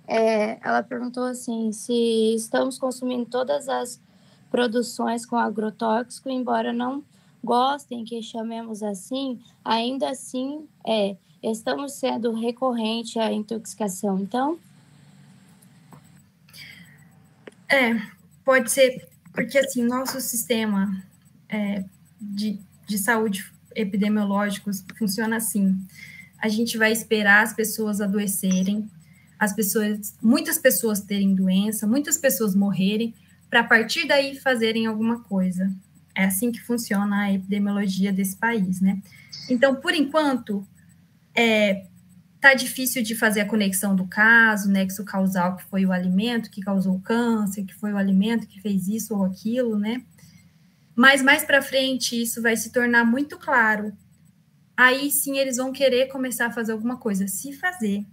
Ela perguntou assim, se estamos consumindo todas as produções com agrotóxico, embora não gostem que chamemos assim, ainda assim estamos sendo recorrente à intoxicação, então? Pode ser, porque assim, nosso sistema de saúde epidemiológicos funciona assim: a gente vai esperar as pessoas adoecerem, muitas pessoas terem doença, muitas pessoas morrerem, para a partir daí fazerem alguma coisa. É assim que funciona a epidemiologia desse país, né? Então, por enquanto, tá difícil de fazer a conexão do caso, nexo causal, que foi o alimento que causou o câncer, que foi o alimento que fez isso ou aquilo, né? Mas mais para frente isso vai se tornar muito claro. Aí sim eles vão querer começar a fazer alguma coisa, se fazer.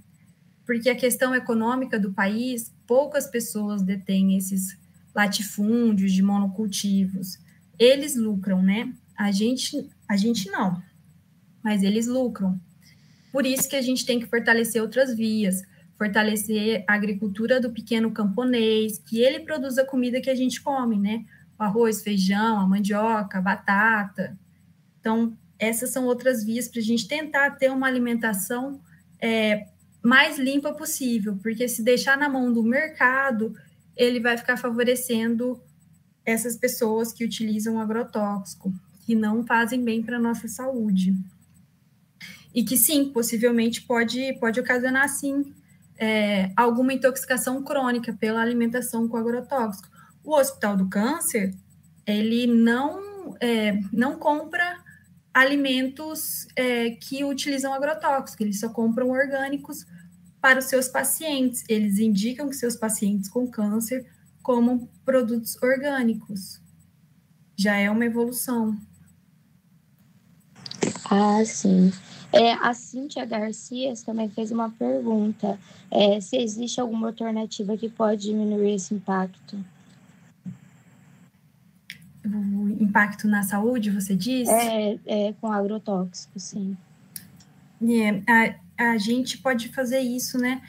Porque a questão econômica do país, poucas pessoas detêm esses latifúndios de monocultivos. Eles lucram, né? A gente não, mas eles lucram. Por isso que a gente tem que fortalecer outras vias, fortalecer a agricultura do pequeno camponês, que ele produz a comida que a gente come, né? O arroz, feijão, a mandioca, a batata. Então, essas são outras vias para a gente tentar ter uma alimentação mais limpa possível, porque se deixar na mão do mercado, ele vai ficar favorecendo essas pessoas que utilizam agrotóxico, que não fazem bem para a nossa saúde. E que, sim, possivelmente pode ocasionar, sim, alguma intoxicação crônica pela alimentação com agrotóxico. O Hospital do Câncer, ele não compra alimentos que utilizam agrotóxico, eles só compram orgânicos para os seus pacientes. Eles indicam que seus pacientes com câncer comam produtos orgânicos. Já é uma evolução. Ah, sim. A Cíntia Garcia também fez uma pergunta, se existe alguma alternativa que pode diminuir esse impacto. O impacto na saúde, você diz? Com agrotóxico, sim. A gente pode fazer isso, né?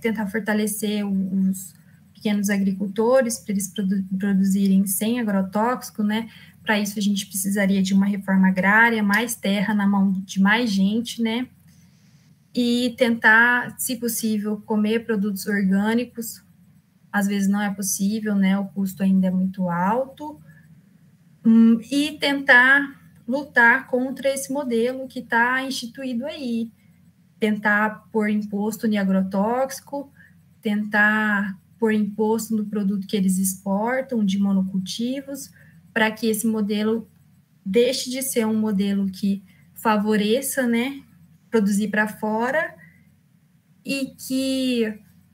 Tentar fortalecer os pequenos agricultores para eles produzirem sem agrotóxico, né? Para isso, a gente precisaria de uma reforma agrária, mais terra na mão de mais gente, né? E tentar, se possível, comer produtos orgânicos. Às vezes não é possível, né? O custo ainda é muito alto. E tentar lutar contra esse modelo que está instituído aí. Tentar pôr imposto em agrotóxico, tentar pôr imposto no produto que eles exportam, de monocultivos, para que esse modelo deixe de ser um modelo que favoreça, né, produzir para fora, e que,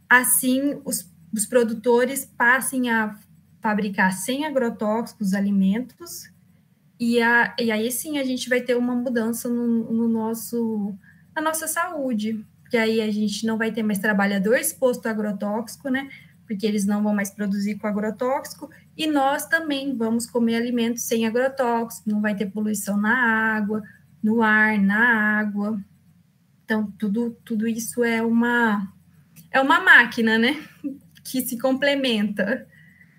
assim, os produtores passem a fabricar sem agrotóxicos alimentos, e aí sim a gente vai ter uma mudança na nossa saúde, porque aí a gente não vai ter mais trabalhador exposto a agrotóxico, né, porque eles não vão mais produzir com agrotóxico, e nós também vamos comer alimentos sem agrotóxico, não vai ter poluição na água, no ar, na água. Então, tudo isso é uma máquina, né, que se complementa.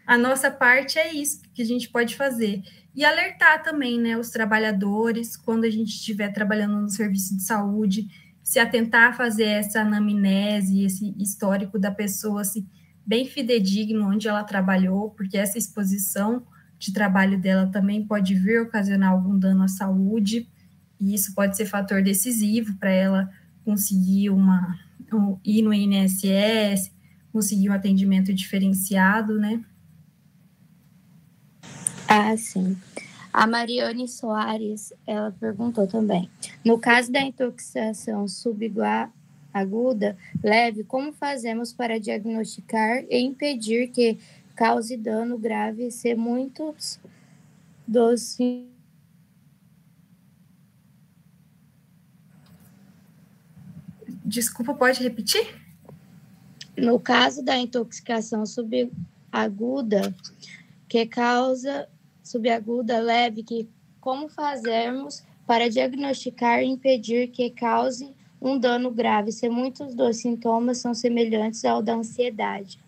A nossa parte é isso que a gente pode fazer. E alertar também, né, os trabalhadores, quando a gente estiver trabalhando no serviço de saúde, se atentar a fazer essa anamnese, esse histórico da pessoa, assim, bem fidedigno onde ela trabalhou, porque essa exposição de trabalho dela também pode vir ocasionar algum dano à saúde, e isso pode ser fator decisivo para ela conseguir ir no INSS, conseguir um atendimento diferenciado, né? Ah, sim. A Mariane Soares, ela perguntou também, no caso da intoxicação subaguda leve, como fazemos para diagnosticar e impedir que cause dano grave se muitos dos... Desculpa, pode repetir? No caso da intoxicação subaguda, que causa subaguda leve, como fazermos para diagnosticar e impedir que cause um dano grave, se muitos dos sintomas são semelhantes ao da ansiedade?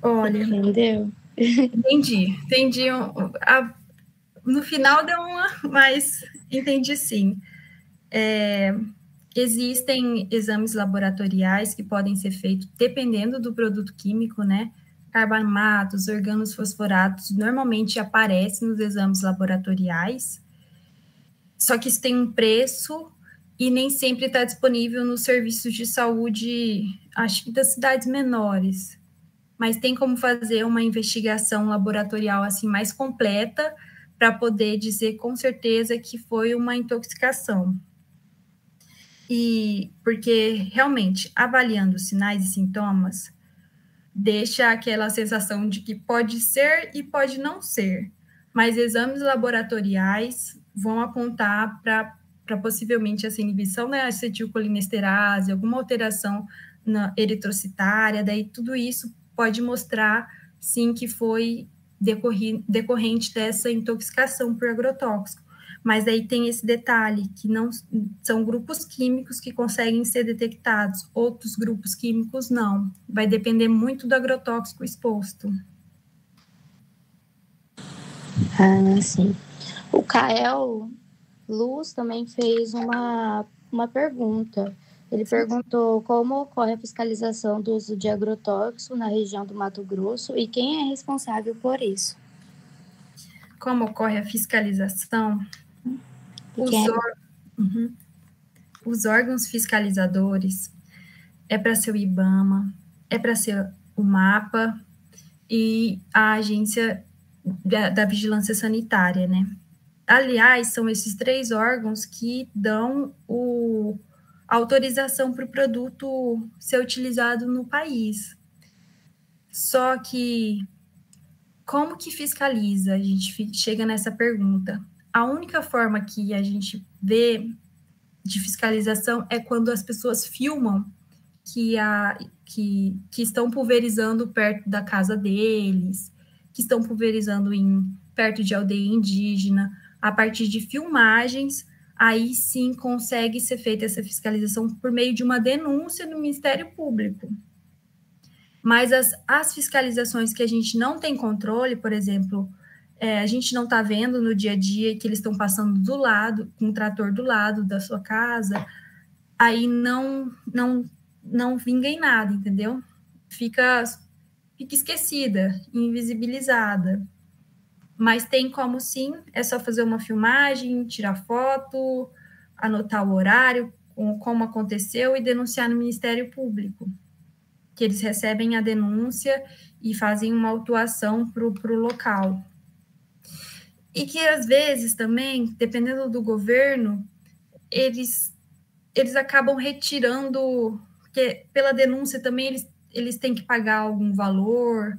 Olha, entendeu? Entendi. No final deu mas entendi sim. Existem exames laboratoriais que podem ser feitos dependendo do produto químico, né? Carbamatos, organosfosforatos, normalmente aparecem nos exames laboratoriais, só que isso tem um preço e nem sempre está disponível nos serviços de saúde, acho que das cidades menores, mas tem como fazer uma investigação laboratorial assim mais completa para poder dizer com certeza que foi uma intoxicação. E porque realmente avaliando os sinais e sintomas deixa aquela sensação de que pode ser e pode não ser, mas exames laboratoriais vão apontar para possivelmente essa inibição da acetilcolinesterase, alguma alteração na eritrocitária, daí tudo isso pode mostrar, sim, que foi decorrente dessa intoxicação por agrotóxico. Mas aí tem esse detalhe, que não são grupos químicos que conseguem ser detectados, outros grupos químicos não. Vai depender muito do agrotóxico exposto. Ah, sim. O Kael Luz também fez uma pergunta. Ele perguntou como ocorre a fiscalização do uso de agrotóxico na região do Mato Grosso e quem é responsável por isso. Como ocorre a fiscalização? Os órgãos fiscalizadores é para ser o IBAMA, é para ser o MAPA e a agência da vigilância sanitária, né? Aliás, são esses 3 órgãos que dão a autorização para o produto ser utilizado no país. Só que, como que fiscaliza? A gente chega nessa pergunta. A única forma que a gente vê de fiscalização é quando as pessoas filmam que estão pulverizando perto da casa deles, que estão pulverizando perto de aldeia indígena. A partir de filmagens, aí sim consegue ser feita essa fiscalização por meio de uma denúncia no Ministério Público. Mas as fiscalizações que a gente não tem controle, por exemplo, a gente não está vendo no dia a dia que eles estão passando do lado, com o trator do lado da sua casa, aí não vinga em nada, entendeu? Fica esquecida, invisibilizada. Mas tem como sim, é só fazer uma filmagem, tirar foto, anotar o horário, como aconteceu e denunciar no Ministério Público, que eles recebem a denúncia e fazem uma autuação para o local. E que, às vezes, também, dependendo do governo, eles acabam retirando, porque pela denúncia também eles têm que pagar algum valor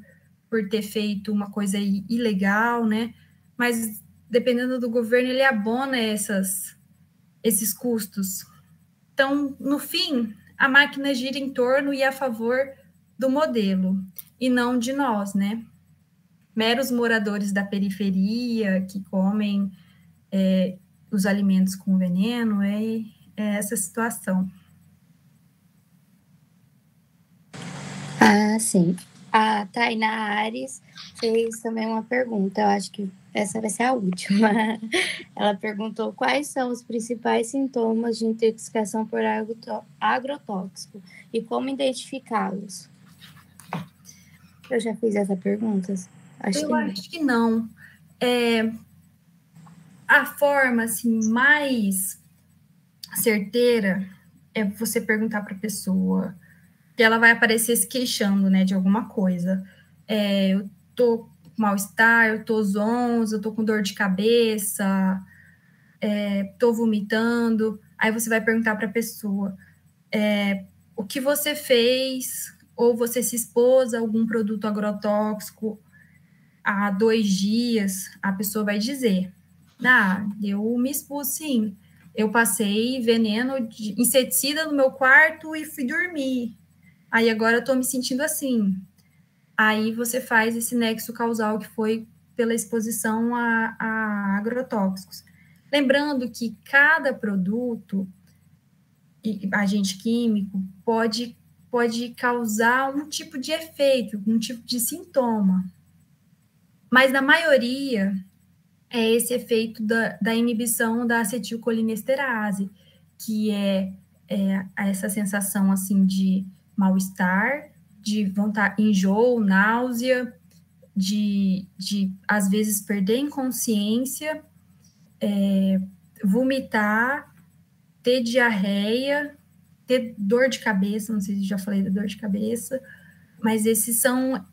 por ter feito uma coisa ilegal, né? Mas, dependendo do governo, ele abona esses custos. Então, no fim, a máquina gira em torno e a favor do modelo, e não de nós, né? Meros moradores da periferia que comem os alimentos com veneno, é essa situação. Ah, sim. A Tainá Ares fez também uma pergunta, eu acho que essa vai ser a última. Ela perguntou quais são os principais sintomas de intoxicação por agrotóxico e como identificá-los. Eu já fiz essa pergunta? Acho que não. A forma assim, mais certeira é você perguntar para a pessoa, que ela vai aparecer se queixando, né, de alguma coisa. Eu tô com mal-estar, eu tô zonza, eu tô com dor de cabeça, tô vomitando. Aí você vai perguntar para a pessoa o que você fez, ou você se expôs a algum produto agrotóxico há 2 dias, a pessoa vai dizer, eu me expus sim, eu passei veneno de inseticida no meu quarto e fui dormir, aí agora eu tô me sentindo assim. Aí você faz esse nexo causal que foi pela exposição a agrotóxicos. Lembrando que cada produto, agente químico, pode causar um tipo de efeito, um tipo de sintoma. Mas, na maioria, é esse efeito da inibição da acetilcolinesterase, que é essa sensação, assim, de mal-estar, de vontade, enjoo, náusea, de às vezes, perder a inconsciência, vomitar, ter diarreia, ter dor de cabeça, não sei se já falei da dor de cabeça, mas esses são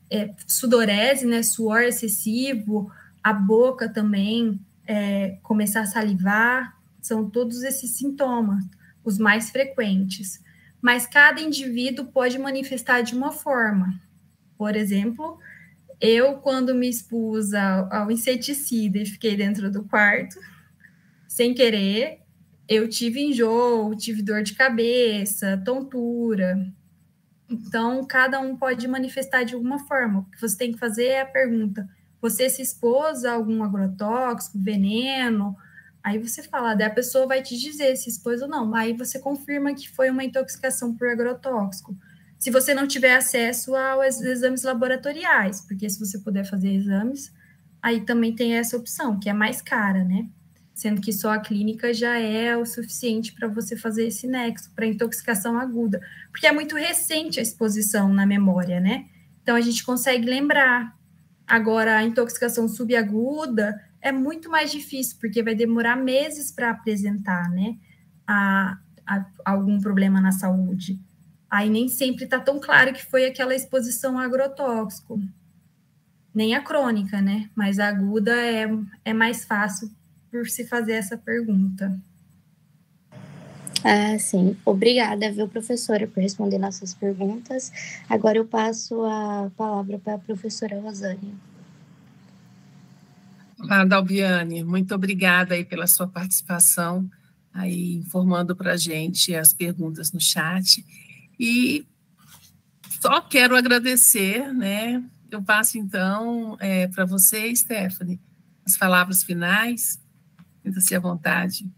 sudorese, né, suor excessivo, a boca também, começar a salivar, são todos esses sintomas, os mais frequentes. Mas cada indivíduo pode manifestar de uma forma. Por exemplo, eu, quando me expus ao inseticida e fiquei dentro do quarto, sem querer, eu tive enjoo, tive dor de cabeça, tontura. Então, cada um pode manifestar de alguma forma. O que você tem que fazer é a pergunta: você se expôs a algum agrotóxico, veneno? Aí você fala, daí a pessoa vai te dizer se expôs ou não. Aí você confirma que foi uma intoxicação por agrotóxico. Se você não tiver acesso aos exames laboratoriais, porque se você puder fazer exames, aí também tem essa opção, que é mais cara, né? Sendo que só a clínica já é o suficiente para você fazer esse nexo para intoxicação aguda, porque é muito recente a exposição na memória, né? Então, a gente consegue lembrar. Agora, a intoxicação subaguda é muito mais difícil, porque vai demorar meses para apresentar, né, algum problema na saúde. Aí nem sempre está tão claro que foi aquela exposição a agrotóxico, nem a crônica, né? Mas a aguda é mais fácil por se fazer essa pergunta. Ah, sim. Obrigada, viu, professora, por responder nossas perguntas. Agora eu passo a palavra para a professora Rosânia. Dalbiane, muito obrigada aí pela sua participação, aí informando para a gente as perguntas no chat. E só quero agradecer, né? Eu passo, então, para você, Stephanie, as palavras finais. Sinta-se à vontade.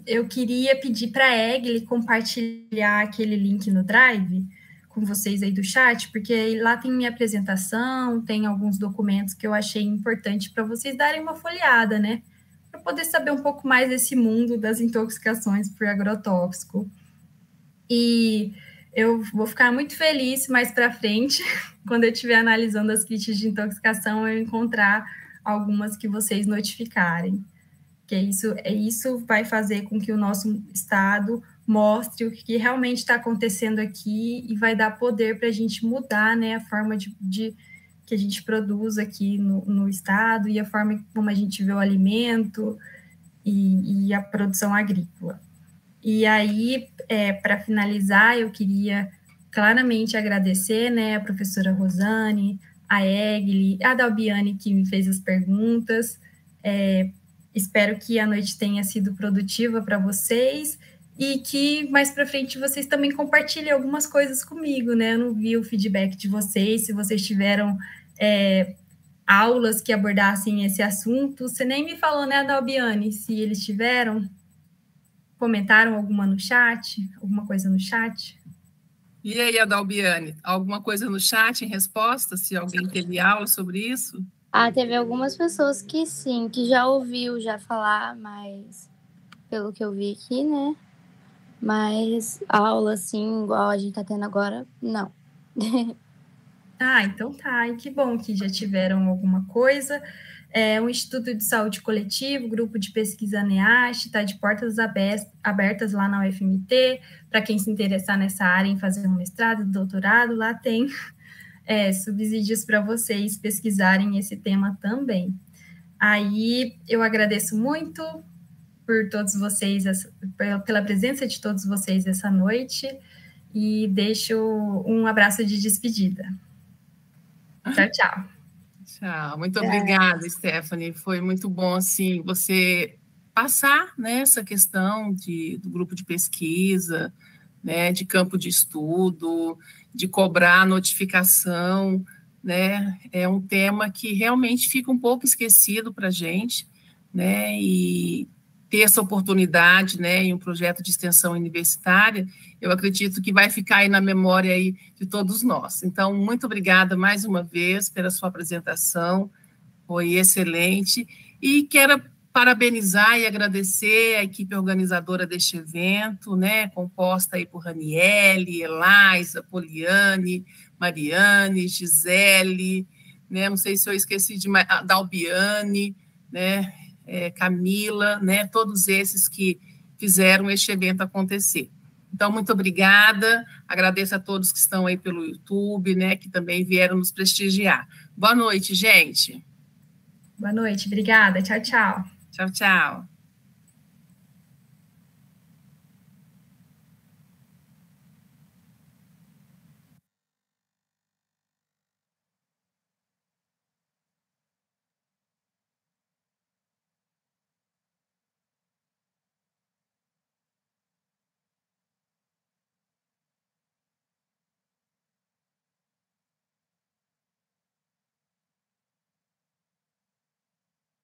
Eu queria pedir para a Egli compartilhar aquele link no Drive com vocês aí do chat, porque lá tem minha apresentação, tem alguns documentos que eu achei importante para vocês darem uma folheada, né? Para poder saber um pouco mais desse mundo das intoxicações por agrotóxico. E eu vou ficar muito feliz mais para frente, quando eu estiver analisando as kits de intoxicação, eu encontrar algumas que vocês notificarem. Que isso vai fazer com que o nosso estado mostre o que realmente está acontecendo aqui e vai dar poder para a gente mudar, né, a forma de que a gente produz aqui no estado e a forma como a gente vê o alimento e a produção agrícola. E aí, para finalizar, eu queria claramente agradecer, né, a professora Rosane, a Egli, a Dalbiane, que me fez as perguntas. Espero que a noite tenha sido produtiva para vocês e que mais para frente vocês também compartilhem algumas coisas comigo, né? Eu não vi o feedback de vocês, se vocês tiveram aulas que abordassem esse assunto. Você nem me falou, né, Dalbiane, se eles tiveram, comentaram alguma coisa no chat? E aí, Adalbiane, alguma coisa no chat em resposta, se alguém teve aula sobre isso? Teve algumas pessoas que sim, que já ouviu já falar, mas pelo que eu vi aqui, né? Mas aula, assim, igual a gente tá tendo agora, não. Então tá, e que bom que já tiveram alguma coisa. O Instituto de Saúde Coletivo, grupo de pesquisa NEASH, está de portas abertas lá na UFMT, para quem se interessar nessa área em fazer um mestrado, doutorado, lá tem subsídios para vocês pesquisarem esse tema também. Aí eu agradeço muito por todos vocês, pela presença de todos vocês essa noite, e deixo um abraço de despedida. Tchau, tchau. Tchau, muito obrigada, Stephanie. Foi muito bom, assim, você passar, né, essa questão do grupo de pesquisa, né, de campo de estudo, de cobrar notificação, né, é um tema que realmente fica um pouco esquecido para a gente, né, e ter essa oportunidade, né, em um projeto de extensão universitária, eu acredito que vai ficar aí na memória aí de todos nós. Então, muito obrigada mais uma vez pela sua apresentação, foi excelente, e quero parabenizar e agradecer a equipe organizadora deste evento, né, composta aí por Raniele, Elaisa, Poliane, Mariane, Gisele, né, não sei se eu esqueci de Dalbiane, né, Camila, né, todos esses que fizeram este evento acontecer. Então, muito obrigada, agradeço a todos que estão aí pelo YouTube, né, que também vieram nos prestigiar. Boa noite, gente. Boa noite, obrigada, tchau, tchau. Tchau, tchau.